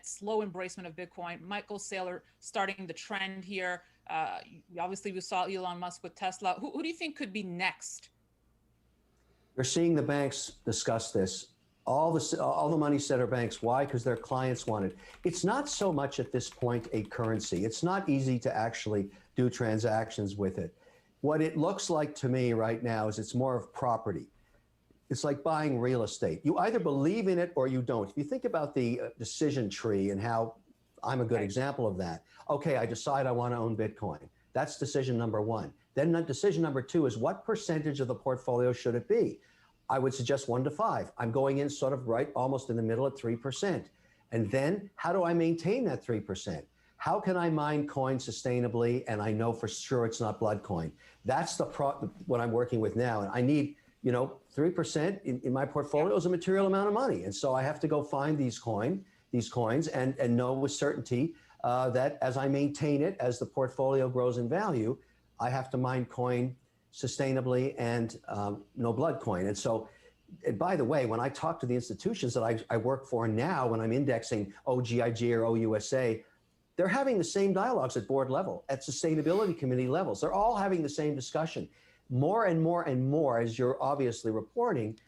slow embracement of Bitcoin? Michael Saylor starting the trend here. Obviously, we saw Elon Musk with Tesla. Who do you think could be next? You're seeing the banks discuss this. All the money center banks. Why? Because their clients want it. It's not so much at this point a currency. It's not easy to actually do transactions with it. What it looks like to me right now is it's more of property. It's like buying real estate. You either believe in it or you don't. If you think about the decision tree and how I'm a good example of that. Okay, I decide I want to own Bitcoin. That's decision number one. Then decision number two is what percentage of the portfolio should it be? I would suggest 1 to 5. I'm going in sort of right almost in the middle at 3%. And then how do I maintain that 3%? How can I mine coin sustainably and I know for sure it's not blood coin? That's what I'm working with now. And I need 3% in my portfolio is a material amount of money. And so I have to go find these coin these coins and know with certainty that as I maintain it, as the portfolio grows in value, I have to mine coin sustainably and no blood coin. And so, and by the way, when I talk to the institutions that I work for now, when I'm indexing OGIG or OUSA, they're having the same dialogues at board level, at sustainability committee levels. They're all having the same discussion. More and more and more, as you're obviously reporting,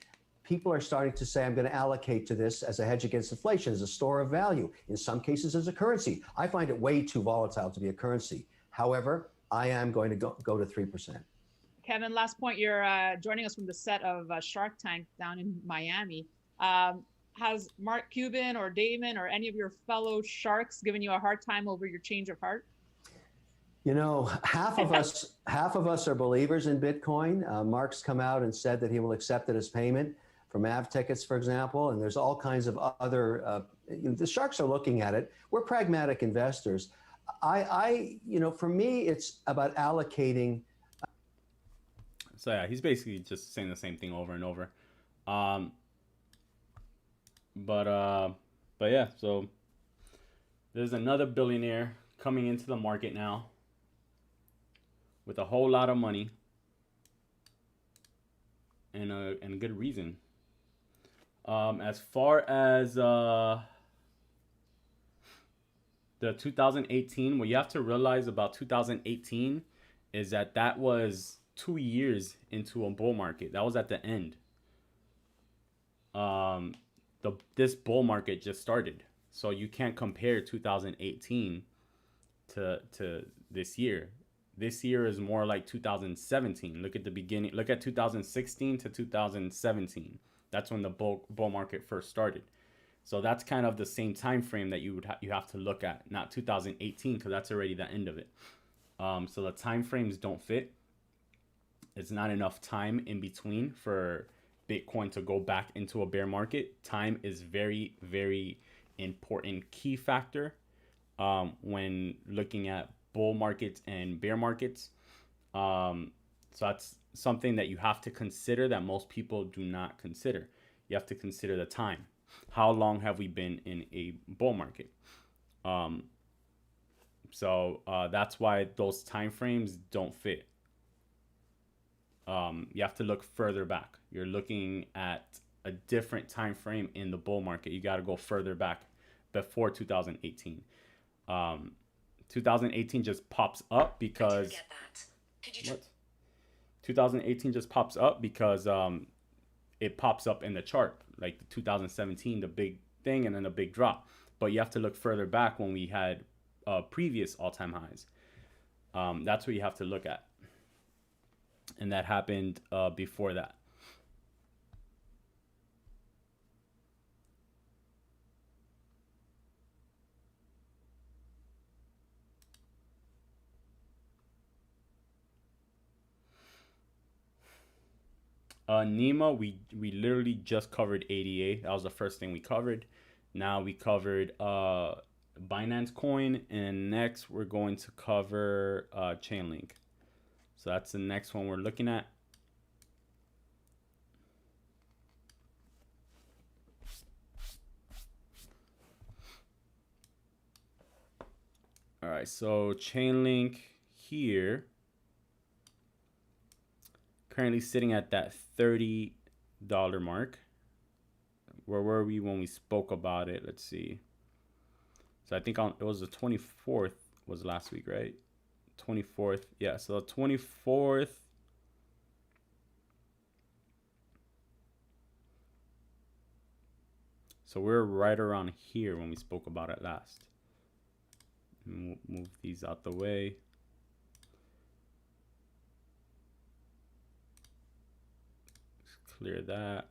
people are starting to say, I'm going to allocate to this as a hedge against inflation, as a store of value, in some cases as a currency. I find it way too volatile to be a currency. However, I am going to go to 3%. Kevin, last point, you're joining us from the set of Shark Tank down in Miami. Has Mark Cuban or Damon or any of your fellow sharks given you a hard time over your change of heart? You know, half of us are believers in Bitcoin. Mark's come out and said that he will accept it as payment for MAV tickets, for example, and there's all kinds of other, the sharks are looking at it. We're pragmatic investors. You know, for me, it's about allocating. So yeah, he's basically just saying the same thing over and over. But yeah, so there's another billionaire coming into the market now with a whole lot of money and a good reason. As far as the 2018, what you have to realize about 2018 is that was 2 years into a bull market. That was at the end. This bull market just started, so you can't compare 2018 to this year. This year is more like 2017. Look at the beginning. Look at 2016 to 2017. That's when the bull market first started. So that's kind of the same time frame that you have to look at, not 2018, because that's already the end of it. So the time frames don't fit. It's not enough time in between for Bitcoin to go back into a bear market. Time is very, very important key factor when looking at bull markets and bear markets. So that's something that you have to consider that most people do not consider. You have to consider the time. How long have we been in a bull market? So that's why those time frames don't fit. You have to look further back. You're looking at a different time frame in the bull market. You got to go further back before 2018. 2018 just pops up because. Get that. Could you what? 2018 just pops up because it pops up in the chart, like 2017, the big thing, and then a big drop. But you have to look further back when we had previous all-time highs. That's what you have to look at. And that happened before that. Nima, we literally just covered ADA. That was the first thing we covered. Now we covered Binance Coin, and next we're going to cover Chainlink. So that's the next one we're looking at. All right, so Chainlink here, currently sitting at that $30 mark. Where were we when we spoke about it? Let's see. So I think it was the 24th was last week, right? 24th. Yeah, so the 24th. So we're right around here when we spoke about it last. And we'll move these out the way. Let's clear that.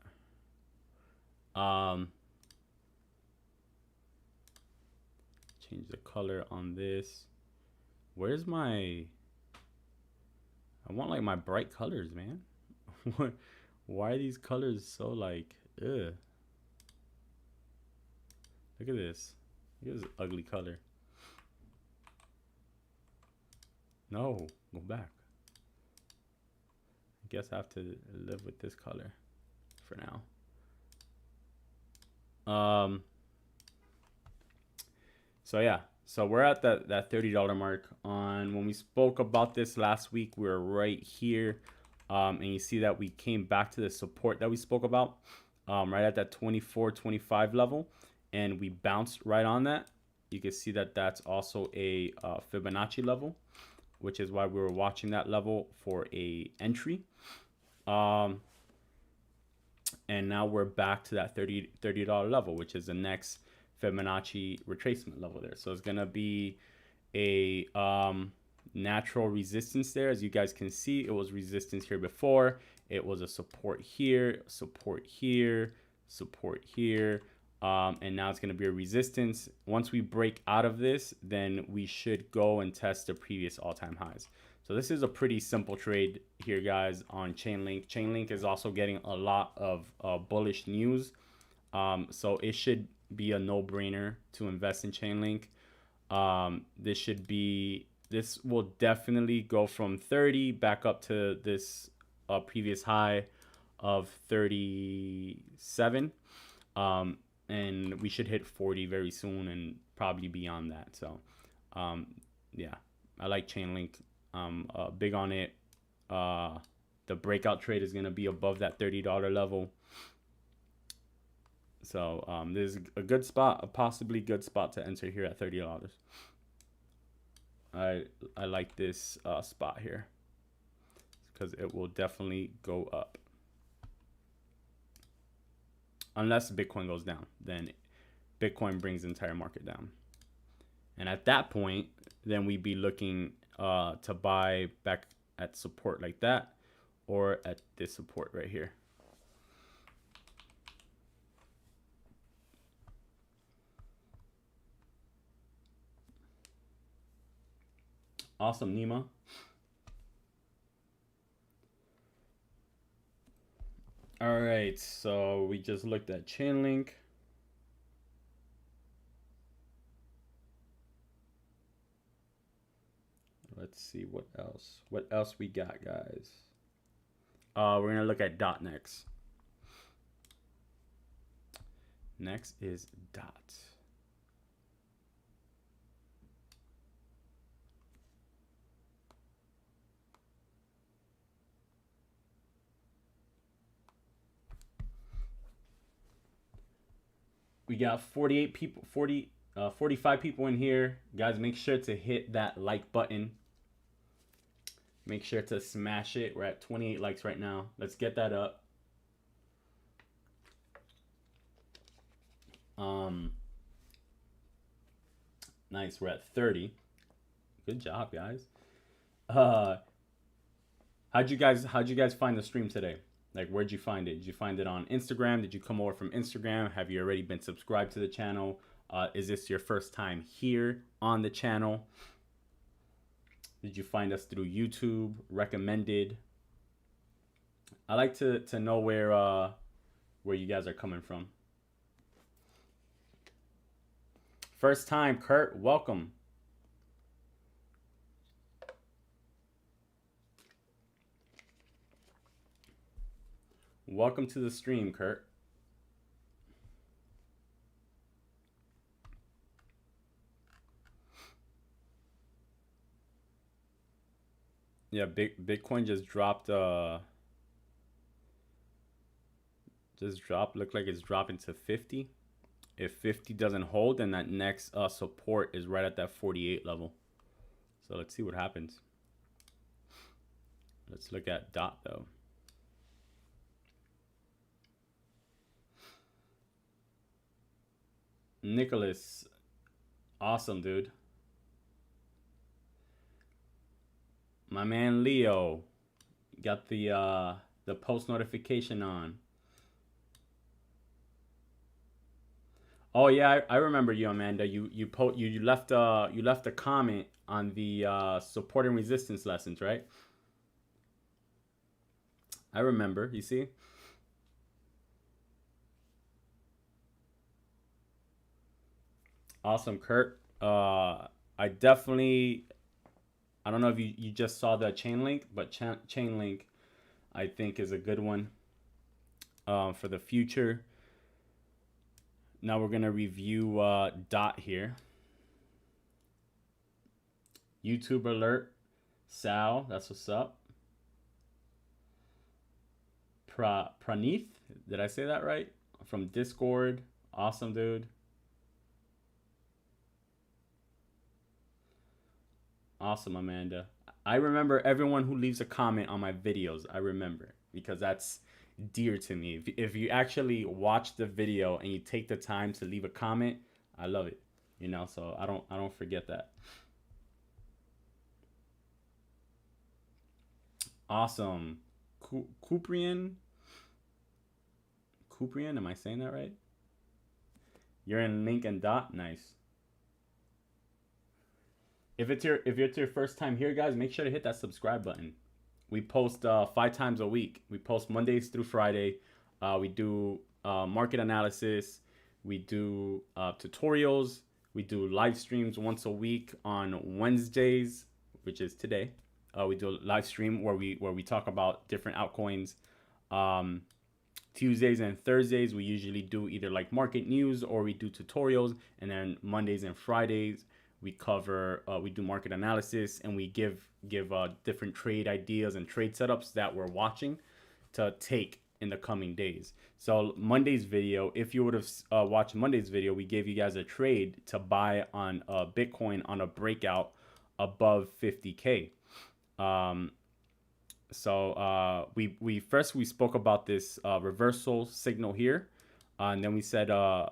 Change the color on this. Where's my... I want like my bright colors, man. Why are these colors so like, ugh? Look at this. Look at this ugly color. No, go back. I guess I have to live with this color for now. So yeah, so we're at that $30 mark. On when we spoke about this last week, we were right here, and you see that we came back to the support that we spoke about, right at that 24.25 level, and we bounced right on that. You can see that that's also a Fibonacci level, which is why we were watching that level for a entry. And now we're back to that $30 level, which is the next Fibonacci retracement level there. So it's gonna be a natural resistance there. As you guys can see, it was resistance here before. It was a support here, support here, support here. And now it's going to be a resistance. Once we break out of this, then we should go and test the previous all-time highs. So this is a pretty simple trade here, guys, on Chainlink. Chainlink is also getting a lot of bullish news. So it should be a no-brainer to invest in Chainlink. This will definitely go from 30 back up to this previous high of 37. And we should hit 40 very soon and probably beyond that. So, yeah, I like Chainlink. Big on it. The breakout trade is going to be above that $30 level. So, this is a good spot, a possibly good spot to enter here at $30. I like this spot here because it will definitely go up. Unless Bitcoin goes down, then Bitcoin brings the entire market down. And at that point, then we'd be looking to buy back at support like that, or at this support right here. Awesome, Nima. All right, so we just looked at Chainlink. Let's see what else. What else we got, guys? We're gonna look at DOT next. Next is DOT. We got 48 people, 45 people in here. Guys, make sure to hit that like button. Make sure to smash it. We're at 28 likes right now. Let's get that up. Nice, we're at 30. Good job, guys. How'd you guys find the stream today? Like, where'd you find it? Did you find it on Instagram? Did you come over from Instagram? Have you already been subscribed to the channel? Is this your first time here on the channel? Did you find us through YouTube? Recommended? I like to know where you guys are coming from. First time, Kurt, welcome. Welcome to the stream, Kurt. Yeah, Bitcoin just dropped. Looked like it's dropping to 50. If 50 doesn't hold, then that next support is right at that 48 level. So let's see what happens. Let's look at DOT though. Nicholas, awesome, dude. My man Leo got the post notification on. Oh yeah, I remember you, Amanda. You left a comment on the support and resistance lessons, right? I remember. You see. Awesome, Kurt. I definitely, I don't know if you just saw the Chainlink, but Chainlink, I think, is a good one for the future. Now we're going to review DOT here. YouTube alert. Sal, that's what's up. Praneeth, did I say that right? From Discord. Awesome, dude. Awesome, Amanda. I remember everyone who leaves a comment on my videos. I remember, because that's dear to me. If you actually watch the video and you take the time to leave a comment, I love it. You know, so I don't forget that. Awesome. Kuprian, am I saying that right? You're in Link and Dot. Nice. If it's your first time here, guys, make sure to hit that subscribe button. We post 5 times a week. We post Mondays through Friday. We do market analysis. We do tutorials. We do live streams once a week on Wednesdays, which is today. We do a live stream where we talk about different altcoins. Tuesdays and Thursdays we usually do either like market news or we do tutorials, and then Mondays and Fridays we cover we do market analysis, and we give different trade ideas and trade setups that we're watching to take in the coming days. So Monday's video, if you would have watched Monday's video, we gave you guys a trade to buy on Bitcoin on a breakout above 50K. So we spoke about this reversal signal here, and then we said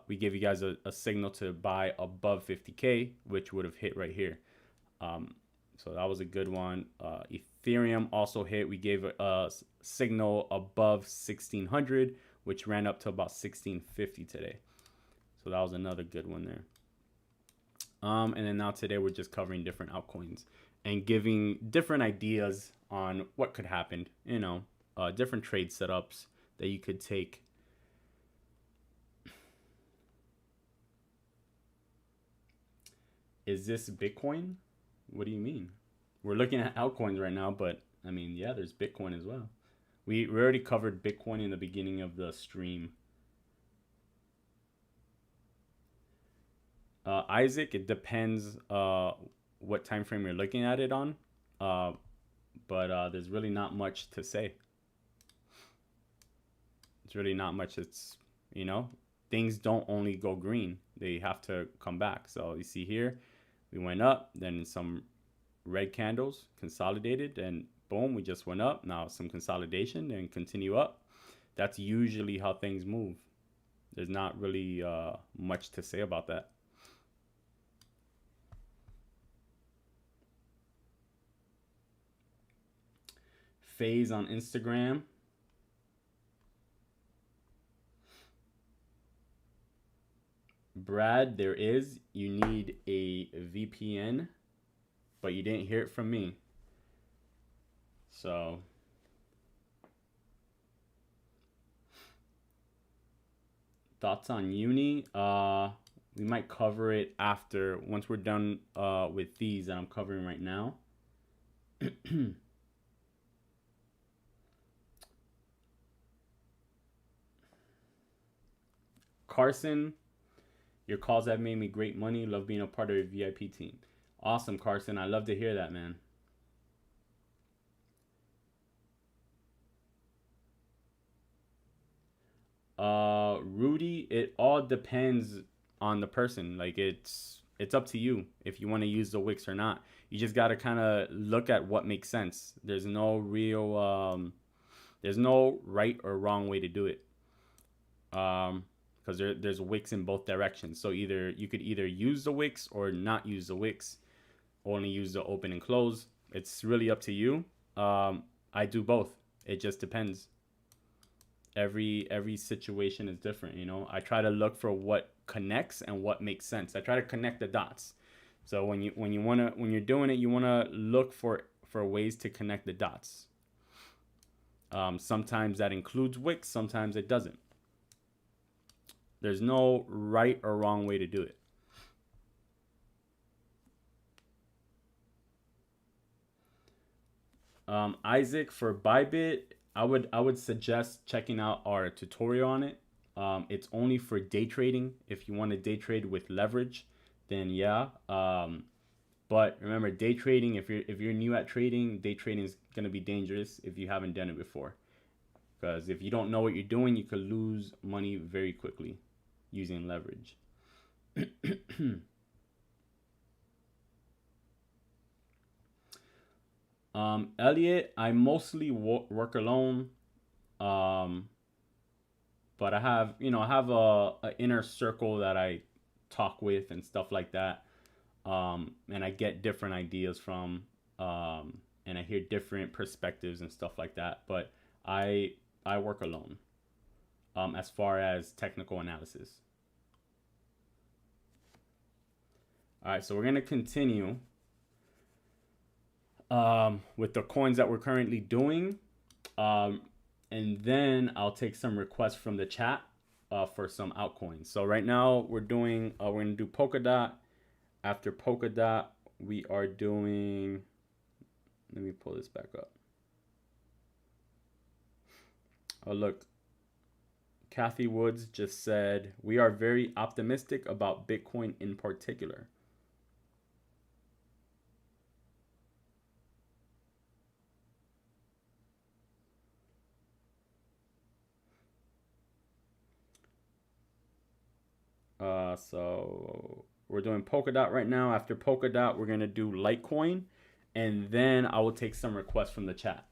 we gave you guys a signal to buy above 50K, which would have hit right here. So that was a good one. Ethereum also hit. We gave a signal above 1600, which ran up to about 1650 today. So that was another good one there. And then now today we're just covering different altcoins and giving different ideas on what could happen, you know, different trade setups that you could take. Is this Bitcoin? What do you mean? We're looking at altcoins right now, but I mean, yeah, there's Bitcoin as well. We already covered Bitcoin in the beginning of the stream. Isaac, it depends what time frame you're looking at it on, but there's really not much to say. It's really not much. It's, you know, things don't only go green, they have to come back. So you see here, we went up, then some red candles consolidated, and boom, we just went up. Now some consolidation and continue up. That's usually how things move. There's not really much to say about that. Phase on Instagram. Brad, there is. You need a VPN, but you didn't hear it from me. So thoughts on Uni? We might cover it after, once we're done with these that I'm covering right now. Carson, your calls have made me great money. Love being a part of your VIP team. Awesome, Carson. I love to hear that, man. Rudy, it all depends on the person. Like it's up to you if you want to use the Wix or not. You just got to kind of look at what makes sense. There's no real there's no right or wrong way to do it. Because there's Wix in both directions. So you could either use the Wix or not use the Wix, only use the open and close. It's really up to you. I do both. It just depends. Every situation is different, you know. I try to look for what connects and what makes sense. I try to connect the dots. So when you're doing it, you wanna look for ways to connect the dots. Sometimes that includes Wix, sometimes it doesn't. There's no right or wrong way to do it. Isaac, for Bybit, I would suggest checking out our tutorial on it. It's only for day trading. If you want to day trade with leverage, then yeah. But remember, day trading, if you're new at trading, day trading is going to be dangerous if you haven't done it before. Because if you don't know what you're doing, you could lose money very quickly using leverage. Elliot, I mostly work alone. But I have, I have a inner circle that I talk with and stuff like that. And I get different ideas from, and I hear different perspectives and stuff like that. But I work alone, as far as technical analysis. All right, so we're gonna continue with the coins that we're currently doing, and then I'll take some requests from the chat for some altcoins. So right now we're doing we're gonna do Polkadot. After Polkadot, we are doing. Let me pull this back up. Oh, look. Kathy Woods just said, we are very optimistic about Bitcoin in particular. So we're doing Polkadot right now. After Polkadot, we're going to do Litecoin. And then I will take some requests from the chat.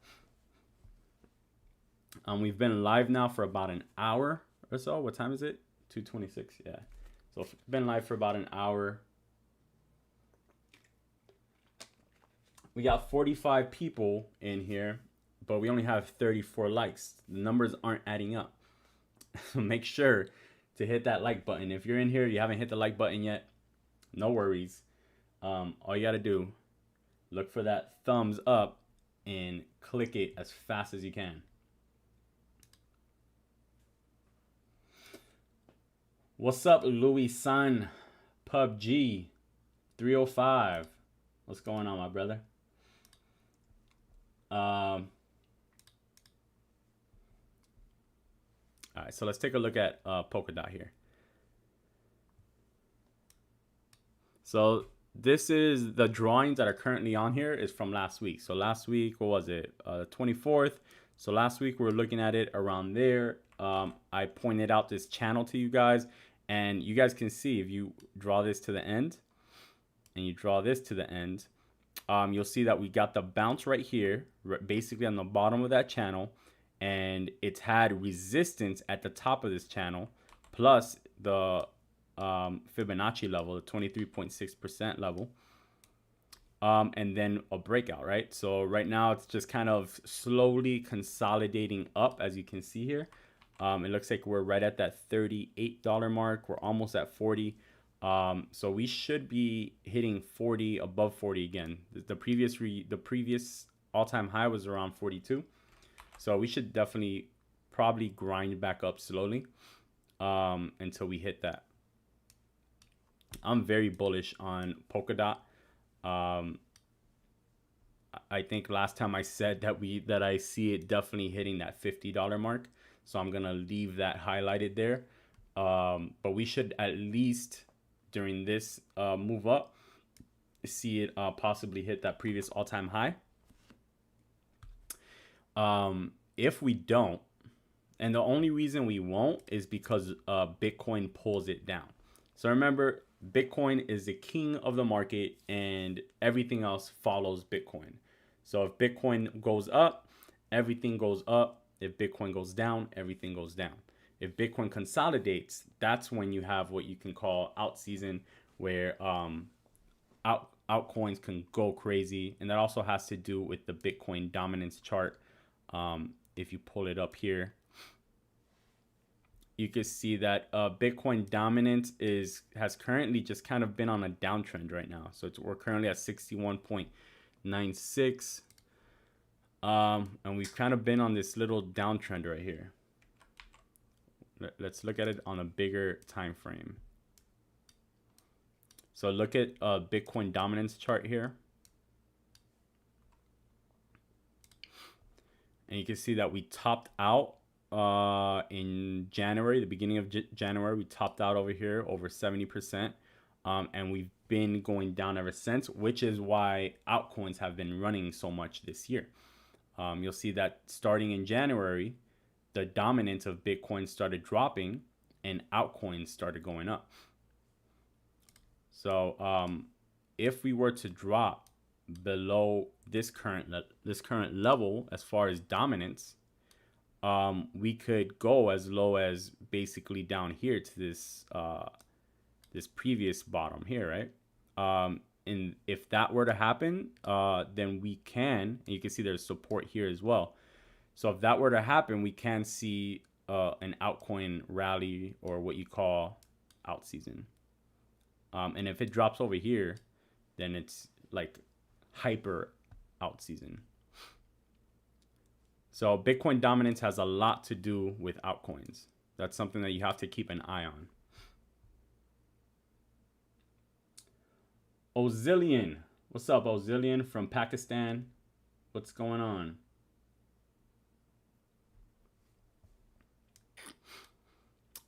We've been live now for about an hour or so. What time is it? 2:26. Yeah. So it's been live for about an hour. We got 45 people in here, but we only have 34 likes. The numbers aren't adding up. So make sure to hit that like button. If you're in here, you haven't hit the like button yet, no worries. All you got to do, look for that thumbs up and click it as fast as you can. What's up, Louis Sun? PUBG 305. What's going on, my brother? All right, so let's take a look at Polkadot here. So this is the drawings that are currently on here is from last week. So last week, what was it? 24th. So last week we were looking at it around there. I pointed out this channel to you guys, and you guys can see if you draw this to the end and you draw this to the end, you'll see that we got the bounce right here, basically on the bottom of that channel. And it's had resistance at the top of this channel, plus the Fibonacci level, the 23.6% level, and then a breakout, right? So right now it's just kind of slowly consolidating up, as you can see here. It looks like we're right at that $38 mark. We're almost at 40. So we should be hitting 40, above 40 again. The previous all-time high was around 42. So we should definitely probably grind back up slowly until we hit that. I'm very bullish on Polkadot. I think last time I said that I see it definitely hitting that $50 mark. So I'm gonna leave that highlighted there. But we should at least during this move up see it possibly hit that previous all-time high. If we don't, and the only reason we won't is because Bitcoin pulls it down. So remember, Bitcoin is the king of the market and everything else follows Bitcoin. So if Bitcoin goes up, everything goes up. If Bitcoin goes down, everything goes down. If Bitcoin consolidates, that's when you have what you can call out season, where altcoins can go crazy. And that also has to do with the Bitcoin dominance chart. If you pull it up here, you can see that Bitcoin dominance has currently just kind of been on a downtrend right now. So we're currently at 61.96. And we've kind of been on this little downtrend right here. Let's look at it on a bigger time frame. So look at Bitcoin dominance chart here. And you can see that we topped out in January, the beginning of January. We topped out over here over 70%. and we've been going down ever since, which is why altcoins have been running so much this year. You'll see that starting in January, the dominance of Bitcoin started dropping and altcoins started going up. So if we were to drop below this current level as far as dominance, we could go as low as basically down here to this this previous bottom here, right? And if that were to happen, then we can, and you can see there's support here as well. So if that were to happen, we can see an altcoin rally, or what you call out season. And if it drops over here, then it's like hyper out season. So Bitcoin dominance has a lot to do with altcoins. That's something that you have to keep an eye on. Ozillion. What's up, Ozillion from Pakistan? What's going on?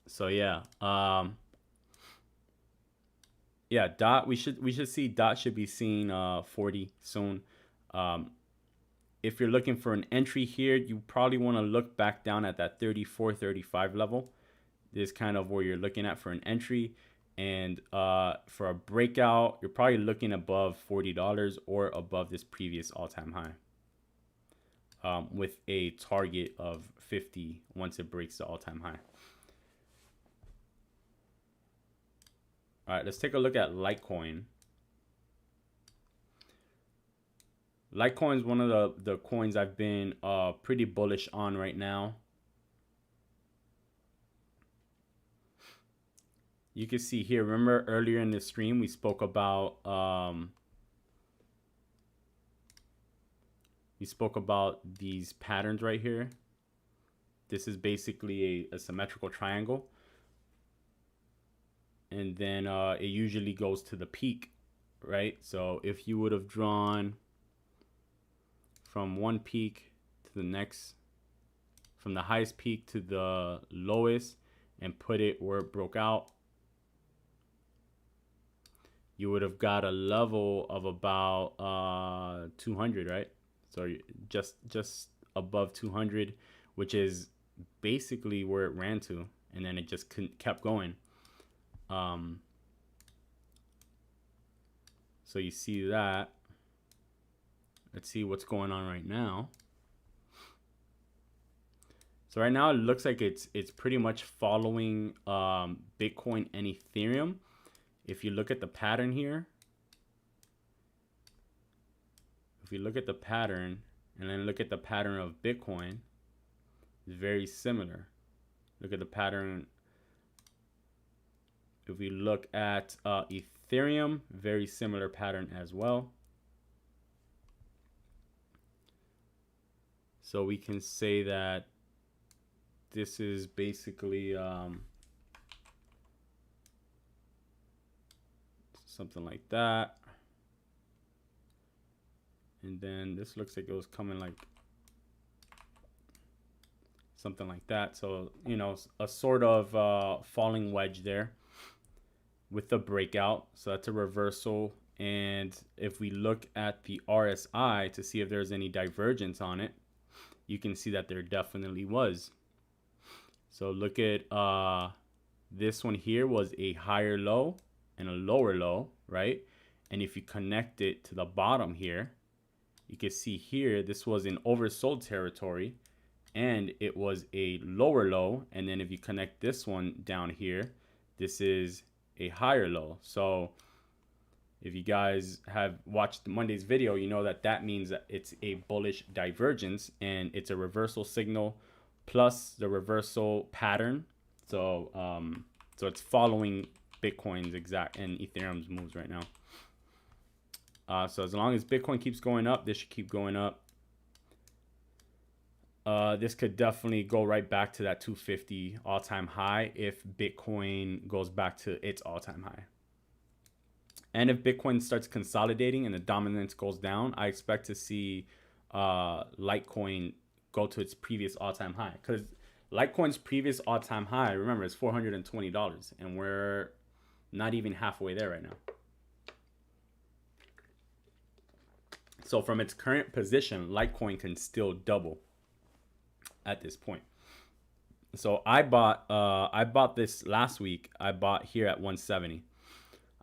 So yeah, yeah, DOT, we should see DOT should be seeing 40 soon. If you're looking for an entry here, you probably want to look back down at that 34, 35 level. This is kind of where you're looking at for an entry. And for a breakout, you're probably looking above $40 or above this previous all-time high, with a target of 50 once it breaks the all-time high. All right, let's take a look at Litecoin. Litecoin is one of the coins I've been pretty bullish on right now. You can see here, remember earlier in the stream, we spoke about these patterns right here. This is basically a symmetrical triangle. And then it usually goes to the peak, right? So if you would have drawn from one peak to the next, from the highest peak to the lowest, and put it where it broke out, you would have got a level of about 200, right? So just above 200, which is basically where it ran to, and then it just kept going. So you see that. Let's see what's going on right now. So right now it looks like it's pretty much following Bitcoin and Ethereum. If you look at the pattern here, if you look at the pattern and then look at the pattern of Bitcoin, it's very similar. Look at the pattern. If we look at Ethereum, very similar pattern as well. So we can say that this is basically something like that. And then this looks like it was coming like something like that. So, you know, a sort of falling wedge there with the breakout. So that's a reversal. And if we look at the RSI to see if there's any divergence on it, you can see that there definitely was. So look at this one here was a higher low and a lower low, right? And if you connect it to the bottom here, you can see here this was in oversold territory and it was a lower low. And then if you connect this one down here, this is a higher low. So if you guys have watched Monday's video, you know that that means that it's a bullish divergence and it's a reversal signal plus the reversal pattern. So so it's following Bitcoin's exact and Ethereum's moves right now. So as long as Bitcoin keeps going up, this should keep going up. This could definitely go right back to that 250 all-time high if Bitcoin goes back to its all-time high. And if Bitcoin starts consolidating and the dominance goes down, I expect to see Litecoin go to its previous all-time high. Because Litecoin's previous all-time high, remember, is $420. And we're Not even halfway there right now. So from its current position, Litecoin can still double at this point. So I bought this last week. I bought here at 170.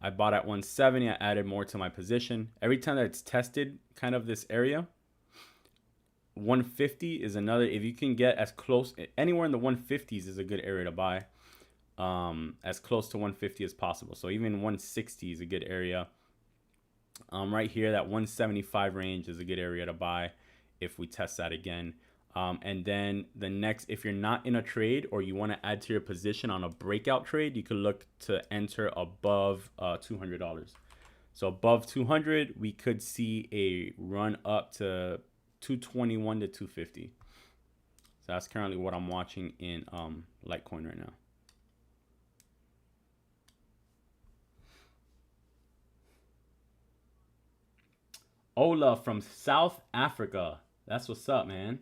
I bought at 170. I added more to my position. Every time that it's tested kind of this area, 150 is another. If you can get as close, anywhere in the 150s is a good area to buy. As close to 150 as possible. So even 160 is a good area. Right here, that 175 range is a good area to buy if we test that again. And then the next, if you're not in a trade or you want to add to your position on a breakout trade, you could look to enter above $200. So above 200, we could see a run up to 221 to 250. So that's currently what I'm watching in Litecoin right now. Ola from South Africa. That's what's up, man.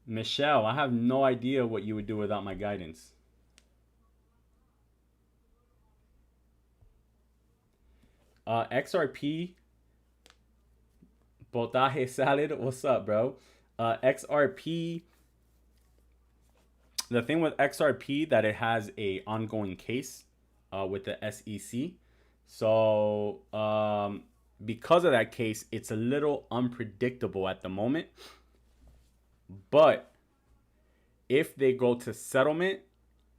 Michelle, I have no idea what you would do without my guidance. XRP. Potaje salad. What's up, bro? XRP. The thing with XRP that it has a ongoing case with the SEC. So because of that case, it's a little unpredictable at the moment. But if they go to settlement,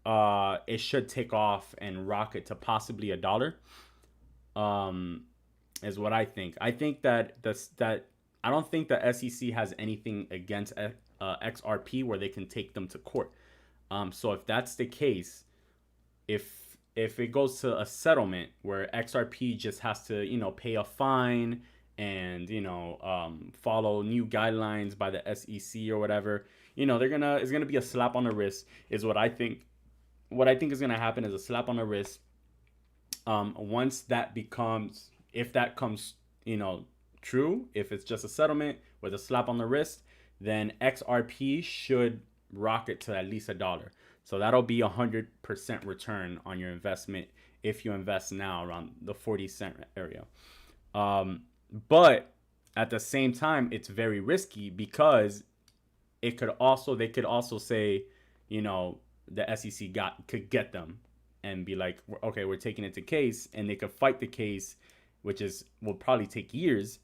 it should take off and rocket to possibly $1. Is what I think. I think that I don't think the SEC has anything against XRP where they can take them to court. So if that's the case, if it goes to a settlement where XRP just has to, pay a fine and, follow new guidelines by the SEC or whatever, it's going to be a slap on the wrist is what I think. What I think is going to happen is a slap on the wrist. Once that becomes, if that comes, true, if it's just a settlement with a slap on the wrist, then XRP should rocket to at least $1. So that'll be 100% return on your investment if you invest now around the 40-cent area. But at the same time, it's very risky because they could also say, the SEC could get them and be like, okay, we're taking it to case, and they could fight the case, which will probably take years.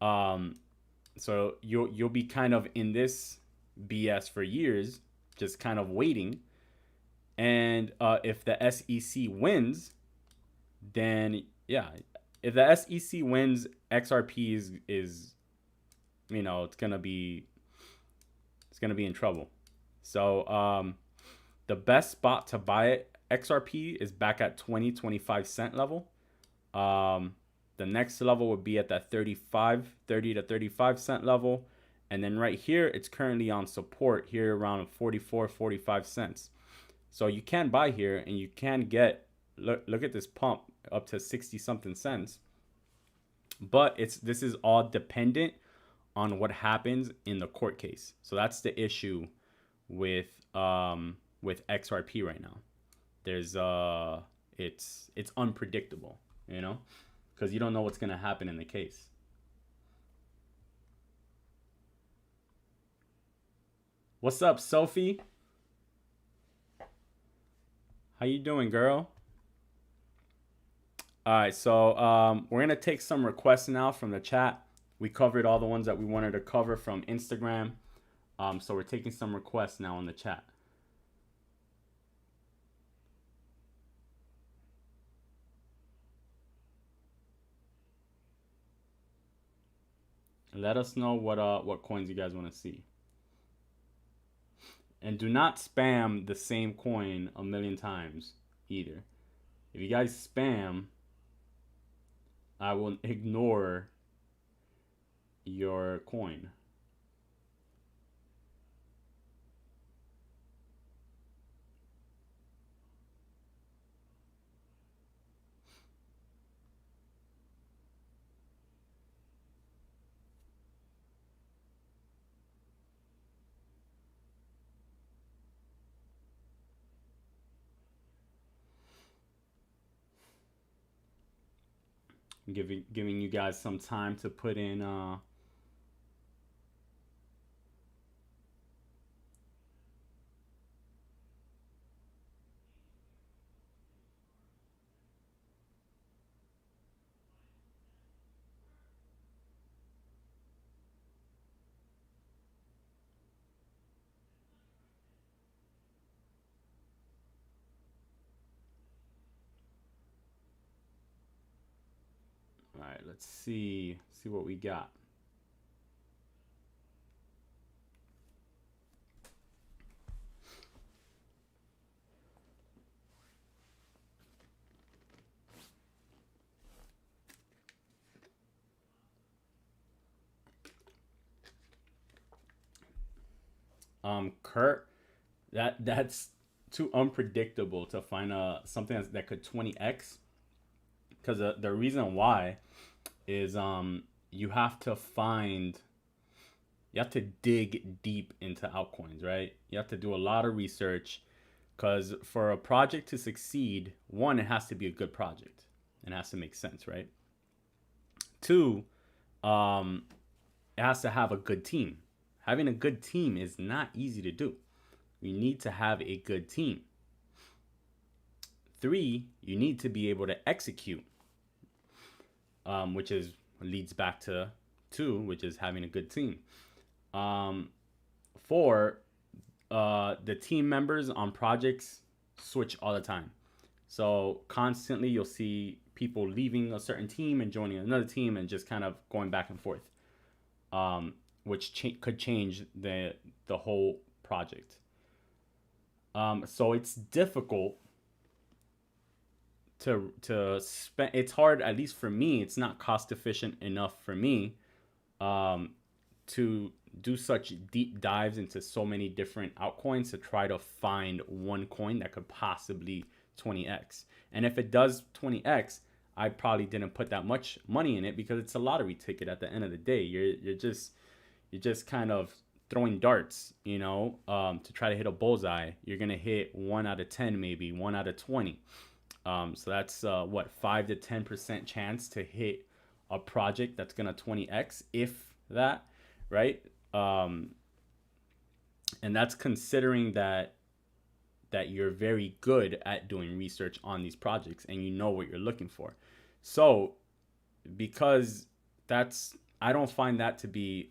So you'll be kind of in this BS for years, just kind of waiting. And if the SEC wins, then yeah, if the SEC wins, XRP is it's gonna be in trouble. So the best spot to buy it, XRP, is back at 25 cent level. The next level would be at that 30 to 35 cent level. And then right here, it's currently on support here around 45 cents. So you can buy here and you can get, look at this pump up to 60 something cents. But this is all dependent on what happens in the court case. So that's the issue with XRP right now. There's it's unpredictable, because you don't know what's going to happen in the case. What's up, Sophie? How you doing, girl? All right, so we're going to take some requests now from the chat. We covered all the ones that we wanted to cover from Instagram. So we're taking some requests now in the chat. Let us know what coins you guys want to see. And do not spam the same coin a million times either. If you guys spam, I will ignore your coin. giving you guys some time to put in all right, let's see what we got. Kurt, that's too unpredictable to find something that could 20x, because the reason why is you have to dig deep into altcoins, right? You have to do a lot of research, because for a project to succeed, one, it has to be a good project. It has to make sense, right? Two, it has to have a good team. Having a good team is not easy to do. You need to have a good team. Three, you need to be able to execute, which leads back to two, which is having a good team. Four, the team members on projects switch all the time. So constantly you'll see people leaving a certain team and joining another team and just kind of going back and forth, which could change the whole project. So it's difficult to spend. It's hard, at least for me. It's not cost efficient enough for me to do such deep dives into so many different altcoins to try to find one coin that could possibly 20x. And if it does 20x, I probably didn't put that much money in it, because it's a lottery ticket at the end of the day. You're just kind of throwing darts, to try to hit a bullseye. You're gonna hit 1 out of 10, maybe 1 out of 20. So that's what, 5 to 10% chance to hit a project that's gonna 20x, if that, right? And that's considering that you're very good at doing research on these projects and you know what you're looking for. So because I don't find that to be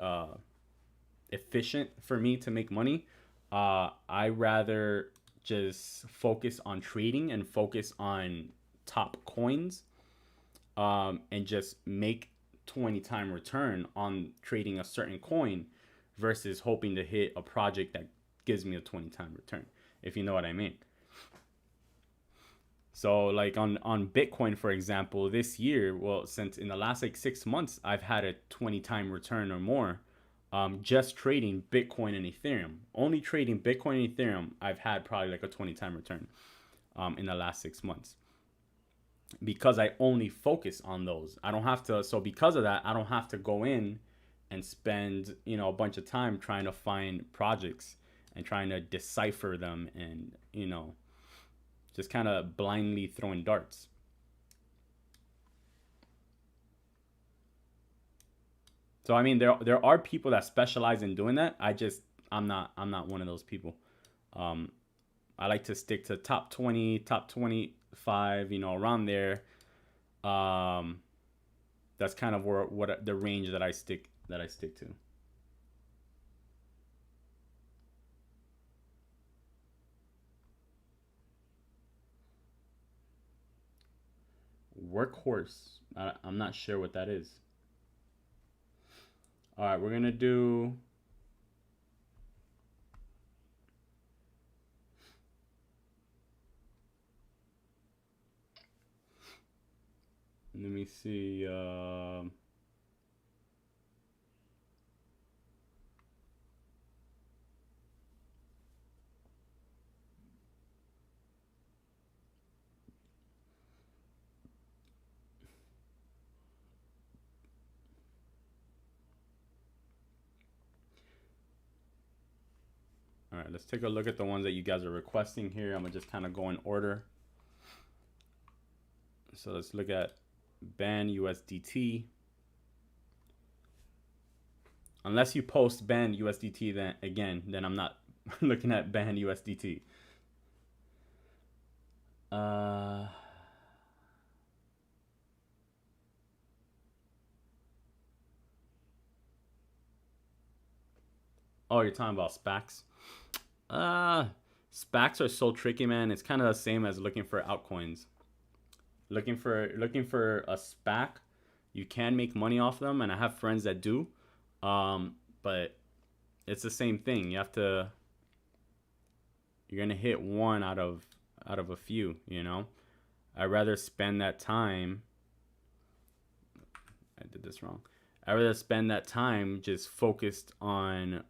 efficient for me to make money, I rather just focus on trading and focus on top coins, and just make 20 time return on trading a certain coin versus hoping to hit a project that gives me a 20 time return, if you know what I mean. So like on Bitcoin, for example, this year, well, since in the last like 6 months, I've had a 20 time return or more, just trading Bitcoin and Ethereum. Only trading Bitcoin and Ethereum, I've had probably like a 20 time return in the last 6 months, because I only focus on those. I don't have to, so because of that, I don't have to go in and spend, a bunch of time trying to find projects and trying to decipher them and, just kind of blindly throwing darts. So I mean, there are people that specialize in doing that. I'm not one of those people. I like to stick to top 20, top 25, around there. That's kind of what the range that I stick to. Workhorse. I'm not sure what that is. All right, we're gonna do. Let me see. All right, let's take a look at the ones that you guys are requesting here. I'm gonna just kind of go in order. So let's look at ban USDT. Unless you post ban USDT, then I'm not looking at ban USDT. Oh, you're talking about SPACs? SPACs are so tricky, man. It's kind of the same as looking for altcoins. Looking for a SPAC, you can make money off them, and I have friends that do. But it's the same thing. You're gonna hit one out of a few, you know. I'd rather spend that time. I did this wrong. I'd rather spend that time just focused on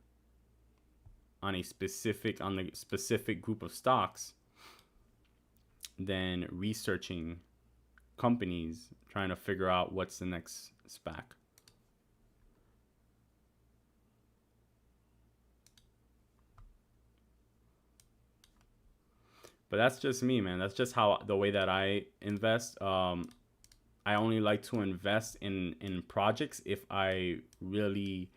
the specific group of stocks than researching companies, trying to figure out what's the next SPAC. But that's just me, man. That's just the way that I invest. I only like to invest in projects if I really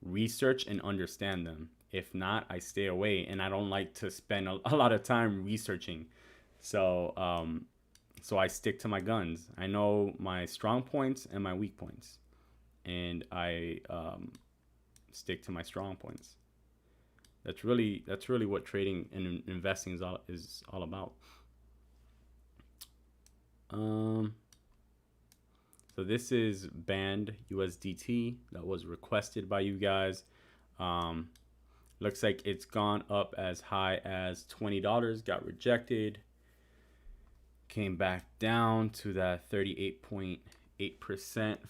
research and understand them. If not, I stay away, and I don't like to spend a lot of time researching. So I stick to my guns. I know my strong points and my weak points, and I stick to my strong points. That's really what trading and investing is all about. So this is banned USDT that was requested by you guys. Looks like it's gone up as high as $20, got rejected, came back down to that 38.8%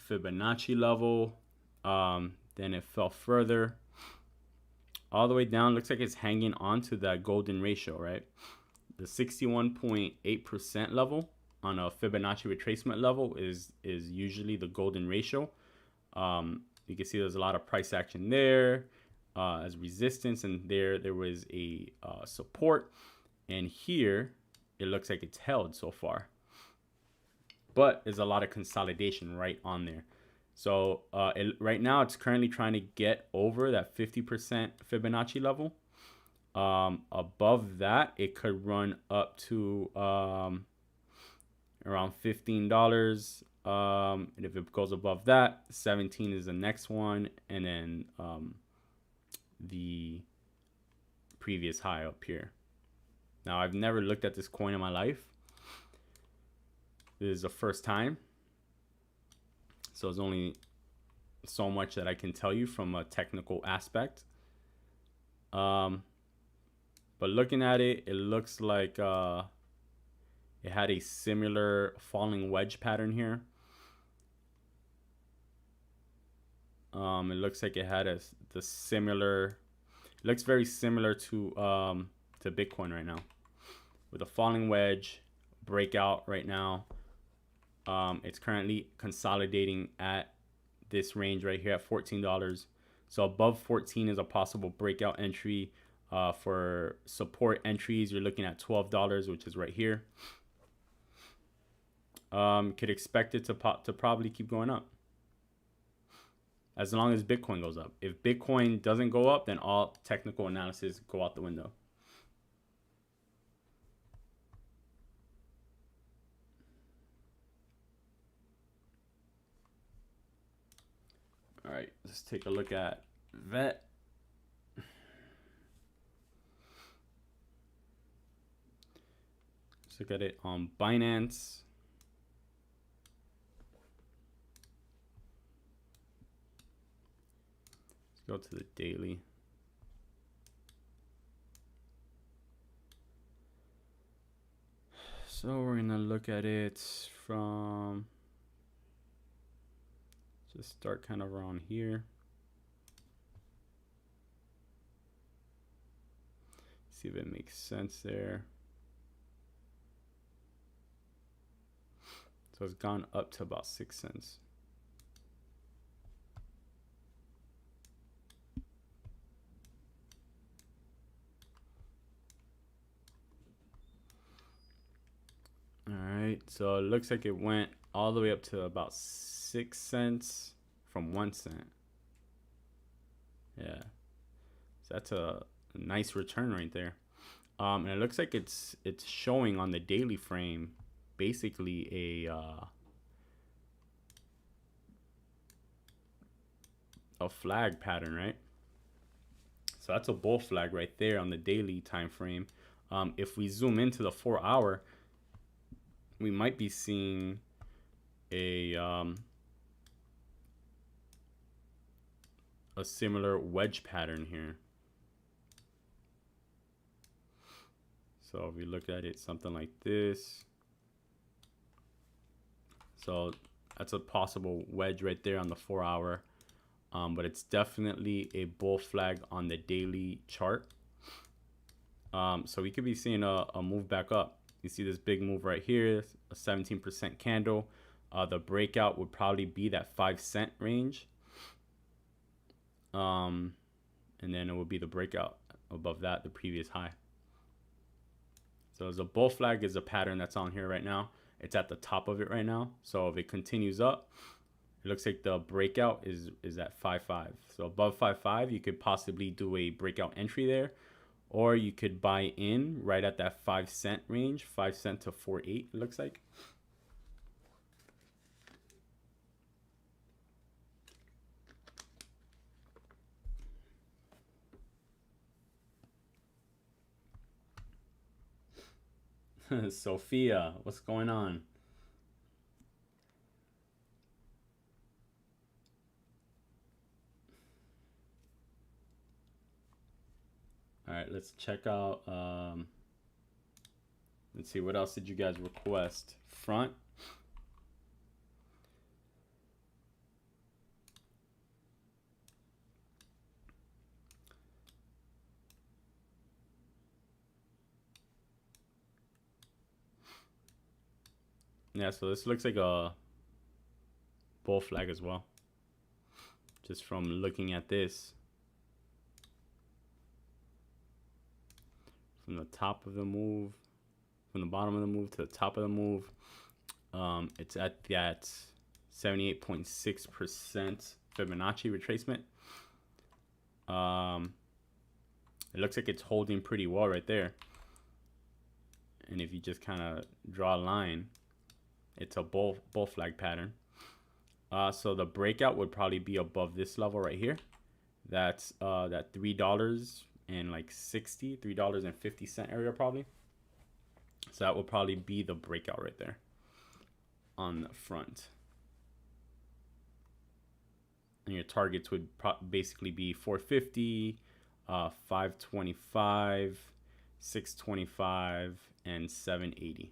Fibonacci level. Then it fell further all the way down. Looks like it's hanging on to that golden ratio, right? The 61.8% level on a Fibonacci retracement level is usually the golden ratio. You can see there's a lot of price action there as resistance, and there was a support, and here it looks like it's held so far, but there's a lot of consolidation right on there. So right now it's currently trying to get over that 50% Fibonacci level. Above that, it could run up to around $15. And if it goes above that, 17 is the next one, and then the previous high up here. Now, I've never looked at this coin in my life. This is the first time, so there's only so much that I can tell you from a technical aspect. But looking at it, it looks like it had a similar falling wedge pattern here. It looks like it had the similar. It looks very similar to Bitcoin right now, with a falling wedge breakout right now. It's currently consolidating at this range right here at $14. So above 14 is a possible breakout entry. For support entries, you're looking at $12, which is right here. Could expect it to probably keep going up as long as Bitcoin goes up. If Bitcoin doesn't go up, then all technical analysis go out the window. All right, let's take a look at VET. Let's look at it on Binance. Go to the daily. So we're gonna look at it from, just start kind of around here. See if it makes sense there. So it's gone up to about 6 cents. All right, so it looks like it went all the way up to about 6 cents from 1 cent. Yeah, so that's a nice return right there. And it looks like it's showing on the daily frame basically a flag pattern, right? So that's a bull flag right there on the daily time frame. If we zoom into the 4-hour, we might be seeing a similar wedge pattern here. So if we look at it something like this, so that's a possible wedge right there on the 4-hour. But it's definitely a bull flag on the daily chart. So we could be seeing a move back up. You see this big move right here, a 17% candle. The breakout would probably be that 5 cent range. And then it would be the breakout above that, the previous high. So as a bull flag is a pattern that's on here right now. It's at the top of it right now. So if it continues up, it looks like the breakout is at 5.5. So above 5.5, you could possibly do a breakout entry there, or you could buy in right at that 5 cent range, 5 cent to 4.8. It looks like. Sophia, what's going on? All right, let's check out. Let's see, what else did you guys request? Front. Yeah, so this looks like a bull flag as well. Just from looking at this. From the top of the move, from the bottom of the move to the top of the move, it's at that 78.6% Fibonacci retracement. It looks like it's holding pretty well right there. And if you just kind of draw a line, it's a bull flag pattern. So the breakout would probably be above this level right here. That's that $3 and like $3.50 area probably. So that will probably be the breakout right there on the front. And your targets would basically be 450, 525, 625, and 780.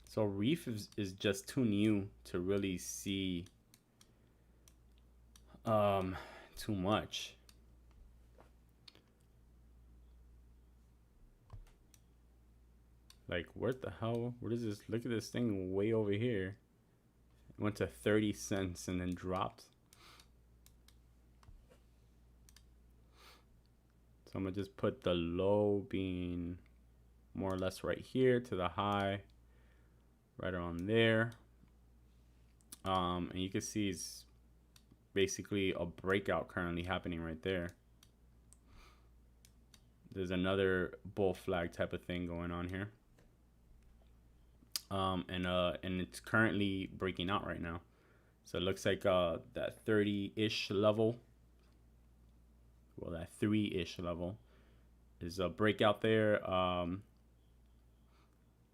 So Reef is just too new to really see too much. Like, what the hell? What is this? Look at this thing way over here. It went to 30 cents and then dropped. So I'm gonna just put the low being more or less right here to the high right around there. And you can see it's basically a breakout currently happening right there. There's another bull flag type of thing going on here. And it's currently breaking out right now. So it looks like that 30-ish level, well, that 3-ish level is a breakout there.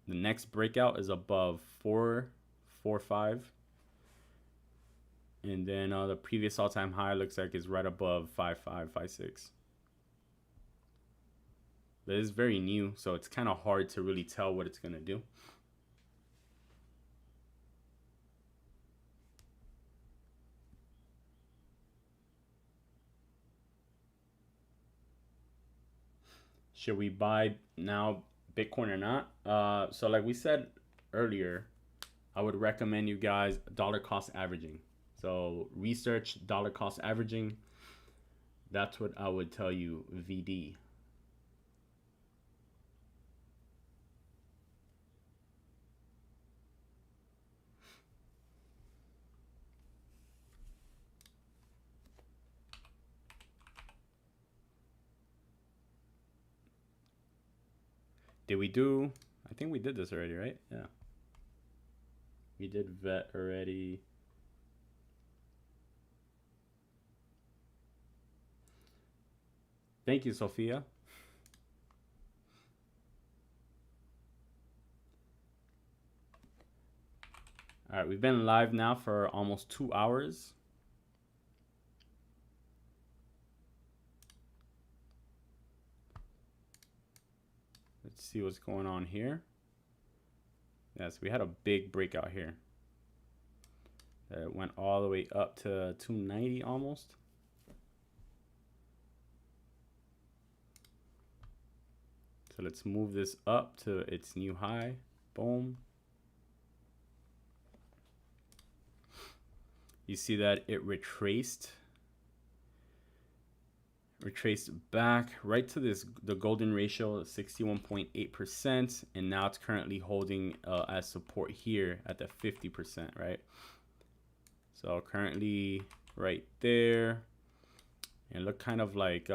The next breakout is above 4.45, and then the previous all-time high looks like is right above 5.5, 5.6. But it's very new, so it's kind of hard to really tell what it's gonna do. should we buy now Bitcoin or not? So like we said earlier, I would recommend you guys dollar cost averaging. So research dollar cost averaging. That's what I would tell you, VD. Did we do? I think we did this already, right? Yeah. We did vet already. Thank you, Sophia. All right, we've been live now for almost 2 hours. Let's see what's going on here. Yes, we had a big breakout here. It went all the way up to 290 almost. So let's move this up to its new high. Boom. You see that it retraced back right to the golden ratio, 61.8%, and now it's currently holding as support here at the 50%, right? So currently right there, and look kind of like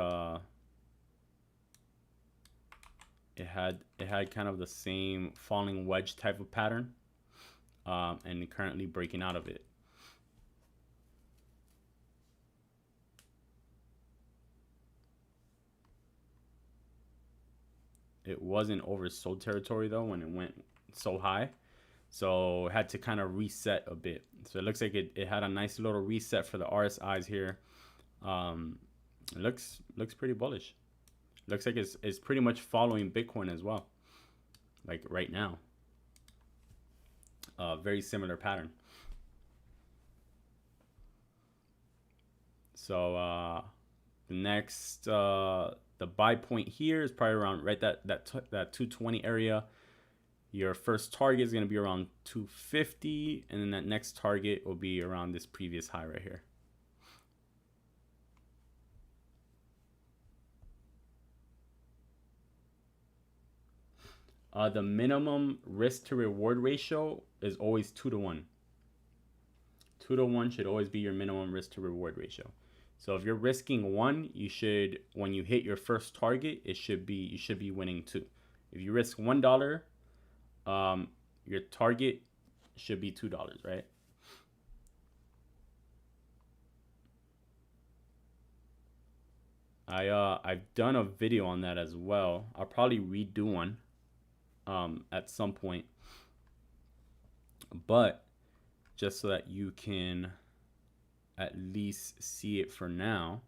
it had kind of the same falling wedge type of pattern, and currently breaking out of it. It wasn't oversold territory though when it went so high, so it had to kind of reset a bit. So it looks like it had a nice little reset for the RSIs here. It looks pretty bullish. Looks like it's pretty much following Bitcoin as well, like right now. Very similar pattern. So the next the buy point here is probably around right that 220 area. Your first target is going to be around 250, and then that next target will be around this previous high right here. The minimum risk to reward ratio is always 2 to 1. 2 to 1 should always be your minimum risk to reward ratio. So if you're risking 1, you should, when you hit your first target, you should be winning 2. If you risk $1, your target should be $2, right? I've done a video on that as well. I'll probably redo one at some point, but just so that you can at least see it for now.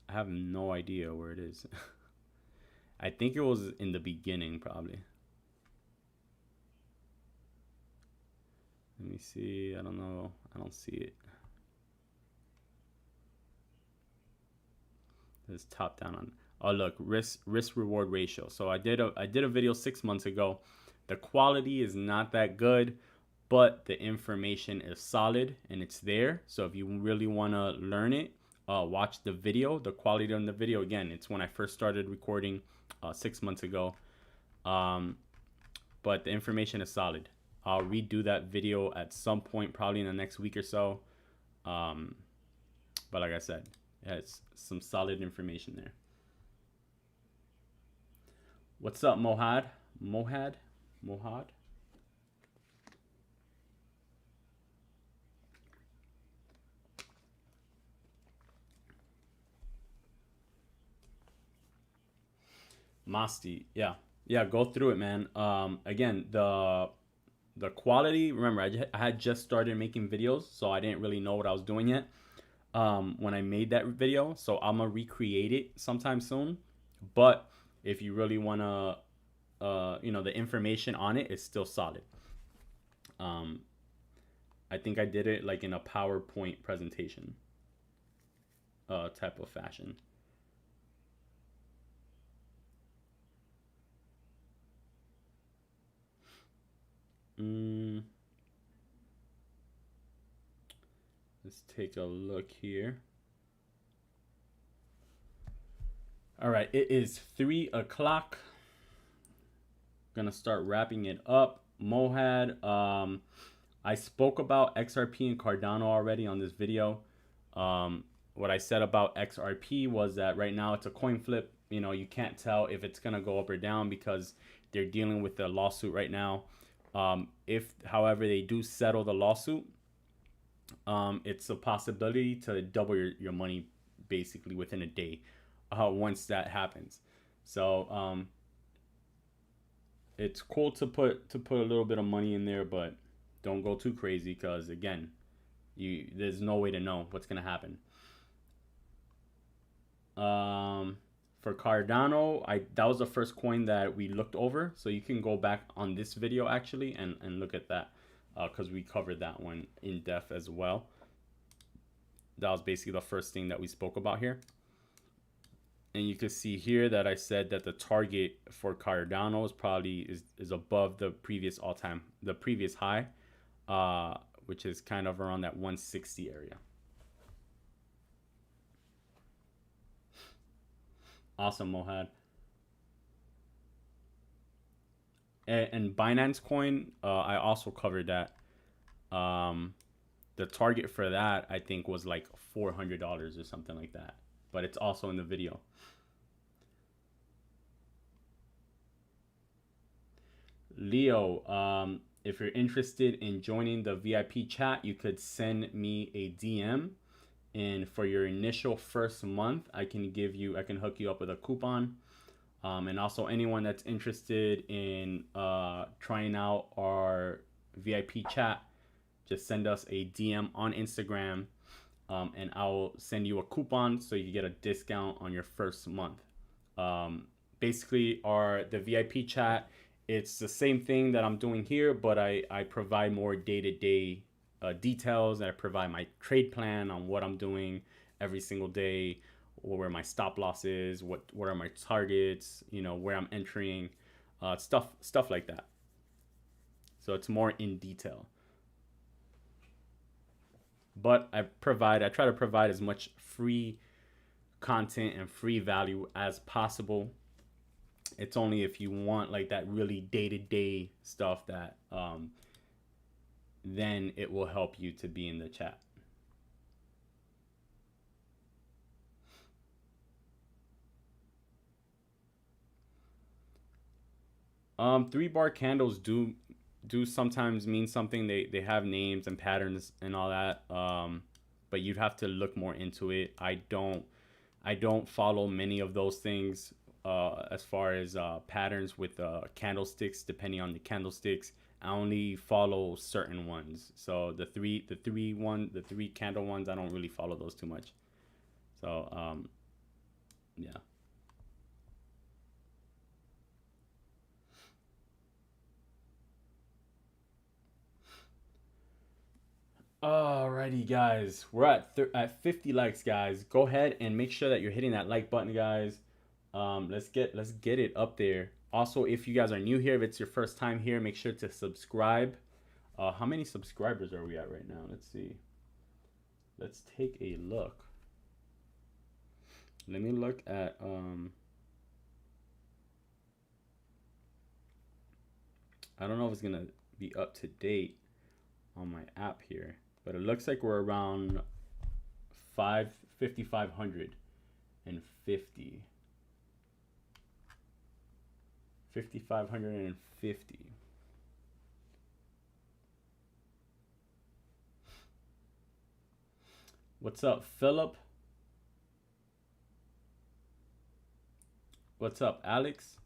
I have no idea where it is. I think it was in the beginning probably. Let me see. I don't know. I don't see it. It's top down on. Oh look, risk reward ratio. So I did a video 6 months ago. The quality is not that good, but the information is solid and it's there. So if you really want to learn it, watch the video. The quality on the video, again, it's when I first started recording 6 months ago, but the information is solid. I'll redo that video at some point, probably in the next week or so, but like I said, it has some solid information there. What's up, Mohad? Masti, yeah, go through it, man. Again, the quality, remember, I had just started making videos, so I didn't really know what I was doing yet when I made that video. So I'm gonna recreate it sometime soon. But if you really wanna, the information on it is still solid. I think I did it like in a PowerPoint presentation type of fashion. Let's take a look here. All right, it is 3 o'clock. Gonna start wrapping it up. Mohad, I spoke about XRP and Cardano already on this video. What I said about XRP was that right now it's a coin flip. You know, you can't tell if it's gonna go up or down because they're dealing with the lawsuit right now. If, however, they do settle the lawsuit, it's a possibility to double your money basically within a day once that happens. So it's cool to put a little bit of money in there, but don't go too crazy because again, there's no way to know what's gonna happen. For Cardano, that was the first coin that we looked over, so you can go back on this video actually and look at that because we covered that one in depth as well. That was basically the first thing that we spoke about here. And you can see here that I said that the target for Cardano is probably is above the previous previous high, which is kind of around that 160 area. Awesome, Mohad. And Binance Coin, I also covered that. The target for that, I think, was like $400 or something like that. But it's also in the video. Leo, if you're interested in joining the VIP chat, you could send me a DM. And for your initial first month, I can hook you up with a coupon. And also anyone that's interested in trying out our VIP chat, just send us a DM on Instagram, and I'll send you a coupon so you get a discount on your first month. Basically, the VIP chat, it's the same thing that I'm doing here, but I provide more day-to-day details, and I provide my trade plan on what I'm doing every single day, where my stop loss is, what are my targets, you know, where I'm entering, stuff like that. So it's more in detail. But I try to provide as much free content and free value as possible. It's only if you want like that really day-to-day stuff that then it will help you to be in the chat. Three-bar candles do sometimes mean something. They have names and patterns and all that, but you'd have to look more into it. I don't follow many of those things as far as patterns with candlesticks. Depending on the candlesticks, I only follow certain ones. So the three candle ones, I don't really follow those too much. So yeah. Alrighty, guys, we're at 50 likes, guys. Go ahead and make sure that you're hitting that like button, guys. Let's get it up there. Also, if you guys are new here, if it's your first time here, make sure to subscribe. How many subscribers are we at right now? Let's see. Let's take a look. Let me look at I don't know if it's gonna be up to date on my app here, but it looks like we're around 5,550. 5,550. What's up, Philip? What's up, Alex?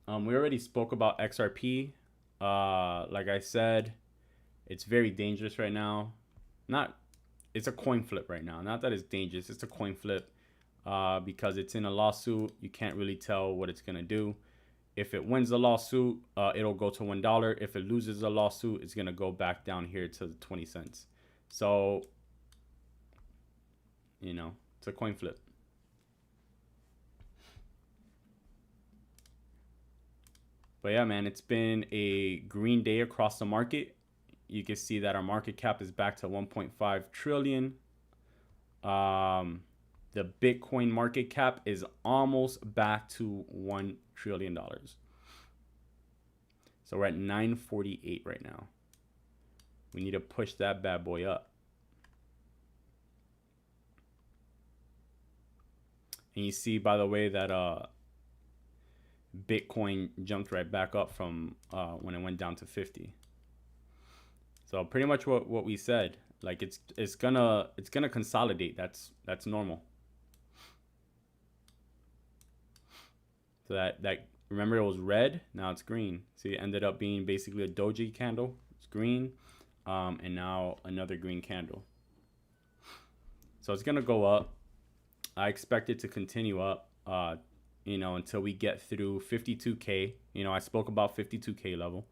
We already spoke about XRP. Like I said, it's very dangerous right now. It's a coin flip right now. Not that it's dangerous. It's a coin flip because it's in a lawsuit. You can't really tell what it's gonna do. If it wins the lawsuit, it'll go to $1. If it loses the lawsuit, it's gonna go back down here to 20 cents. So, you know, it's a coin flip. But yeah, man, it's been a green day across the market. You can see that our market cap is back to 1.5 trillion. The Bitcoin market cap is almost back to $1 trillion. So we're at 948 right now. We need to push that bad boy up. And you see, by the way, that Bitcoin jumped right back up from when it went down to 50. So pretty much what we said, like it's gonna consolidate. That's normal. So that remember, it was red, now it's green. See, it ended up being basically a doji candle. It's green, and now another green candle. So it's gonna go up. I expect it to continue up, you know, until we get through 52K. You know, I spoke about 52K level.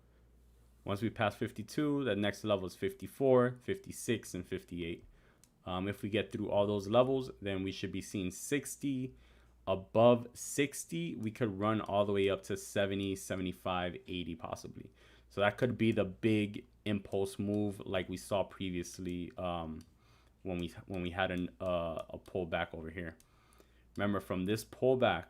Once we pass 52, the next level is 54, 56, and 58. If we get through all those levels, then we should be seeing 60. Above 60, we could run all the way up to 70, 75, 80 possibly. So that could be the big impulse move like we saw previously when we had a pullback over here. Remember, from this pullback,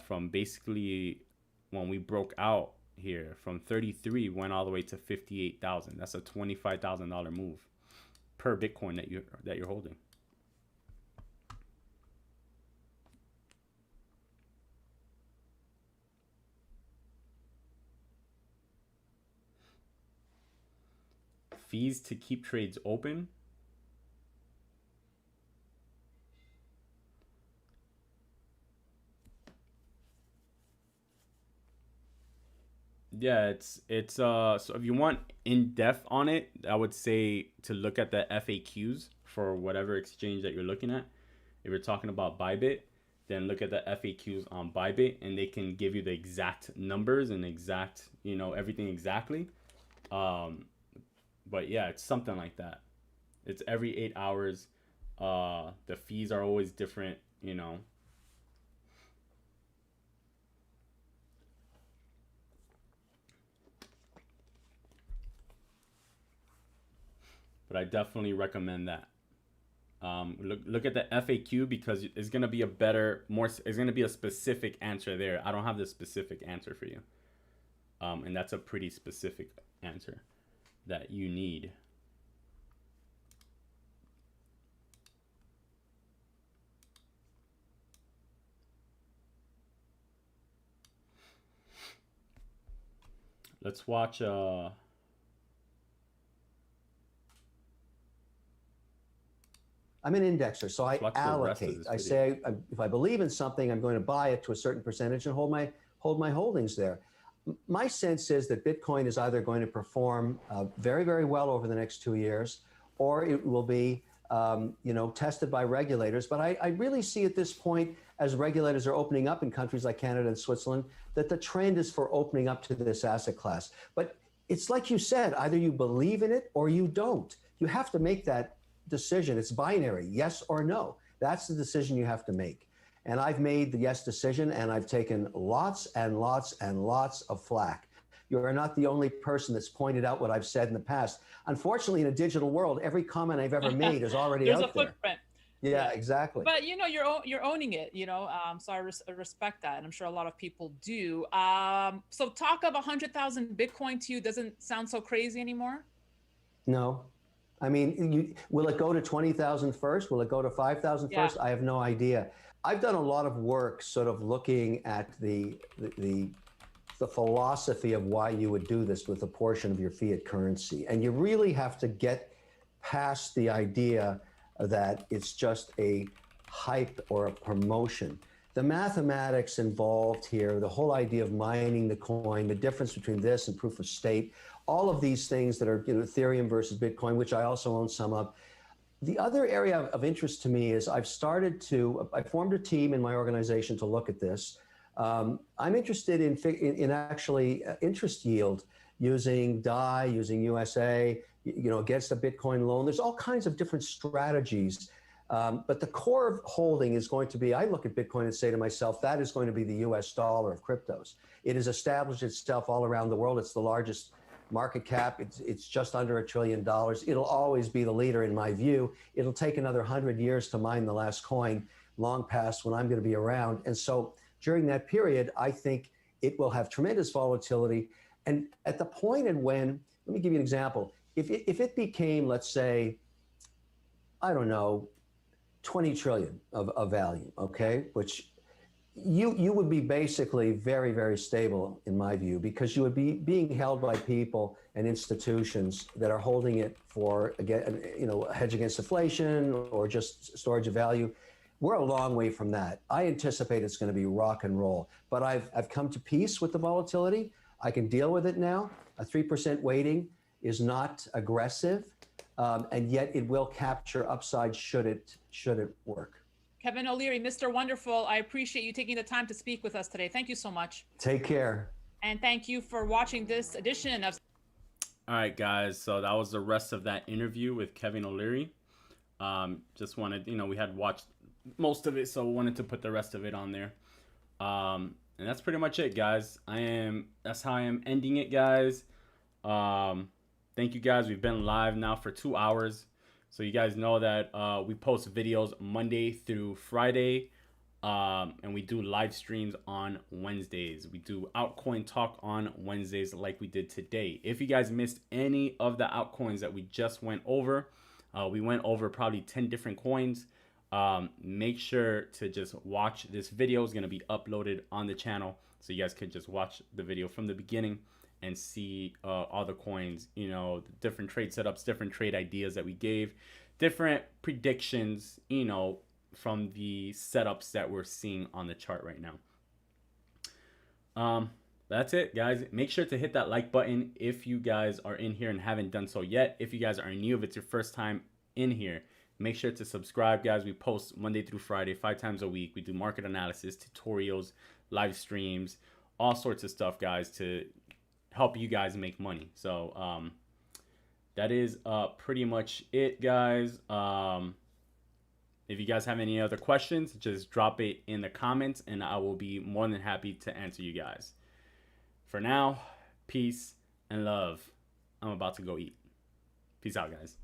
from basically when we broke out here from 33, went all the way to 58,000. That's a $25,000 move per Bitcoin that you're holding. Fees to keep trades open. Yeah, it's so if you want in depth on it, I would say to look at the FAQs for whatever exchange that you're looking at. If you're talking about Bybit, then look at the FAQs on Bybit, and they can give you the exact numbers and exact, you know, everything exactly. But yeah, it's something like that. It's every 8 hours. The fees are always different, you know. But I definitely recommend that. Look at the FAQ, because it's gonna be it's gonna be a specific answer there. I don't have the specific answer for you, and that's a pretty specific answer that you need. Let's watch I'm an indexer, so I allocate. I say if I believe in something, I'm going to buy it to a certain percentage and hold my holdings there. My sense is that Bitcoin is either going to perform very, very well over the next 2 years, or it will be you know, tested by regulators. But I really see at this point, as regulators are opening up in countries like Canada and Switzerland, that the trend is for opening up to this asset class. But it's like you said, either you believe in it or you don't. You have to make that decision. It's binary, yes or no. That's the decision you have to make. And I've made the yes decision, and I've taken lots and lots and lots of flack. You're not the only person that's pointed out what I've said in the past. Unfortunately, in a digital world, every comment I've ever made is already out there. There's a footprint. Yeah, exactly. But you know, you're owning it, you know. So I respect that, and I'm sure a lot of people do. So talk of 100,000 Bitcoin to you doesn't sound so crazy anymore. No. I mean, will it go to 20,000 first? Will it go to 5,000 first? I have no idea. I've done a lot of work sort of looking at the philosophy of why you would do this with a portion of your fiat currency. And you really have to get past the idea that it's just a hype or a promotion. The mathematics involved here, the whole idea of mining the coin, the difference between this and proof of stake, all of these things that are, you know, Ethereum versus Bitcoin, which I also own some of. The other area of interest to me is I formed a team in my organization to look at this. I'm interested in actually interest yield using DAI, using USA, you know, against a Bitcoin loan. There's all kinds of different strategies But the core of holding is going to be, I look at Bitcoin and say to myself, that is going to be the US dollar of cryptos. It has established itself all around the world. It's the largest market cap. It's just under $1 trillion. It'll always be the leader in my view. It'll take another 100 years to mine the last coin, long past when I'm going to be around. And so during that period, I think it will have tremendous volatility. And at the point in when, let me give you an example. If it became, let's say, I don't know, 20 trillion of value, okay, which you would be basically very, very stable in my view, because you would be being held by people and institutions that are holding it for, again, you know, a hedge against inflation or just storage of value. We're a long way from that. I anticipate it's going to be rock and roll, but I've come to peace with the volatility. I can deal with it now. A 3% weighting is not aggressive, and yet it will capture upside should it work. Kevin O'Leary, Mr. Wonderful, I appreciate you taking the time to speak with us today. Thank you so much. Take care. And thank you for watching this edition of... All right, guys. So that was the rest of that interview with Kevin O'Leary. Just wanted, you know, we had watched most of it, so wanted to put the rest of it on there. And that's pretty much it, guys. That's how I am ending it, guys. Thank you, guys. We've been live now for 2 hours. So you guys know that we post videos Monday through Friday, and we do live streams on Wednesdays. We do Altcoin Talk on Wednesdays like we did today. If you guys missed any of the altcoins that we just went over, we went over probably 10 different coins. Make sure to just watch this video. It's going to be uploaded on the channel, so you guys could just watch the video from the beginning and see all the coins, you know, the different trade setups, different trade ideas that we gave, different predictions, you know, from the setups that we're seeing on the chart right now. That's it, guys. Make sure to hit that like button if you guys are in here and haven't done so yet. If you guys are new, if it's your first time in here, make sure to subscribe, guys. We post Monday through Friday, 5 times a week. We do market analysis, tutorials, live streams, all sorts of stuff, guys, to help you guys make money. So that is pretty much it, guys. If you guys have any other questions, just drop it in the comments and I will be more than happy to answer you guys. For now, peace and love. I'm about to go eat. Peace out, guys.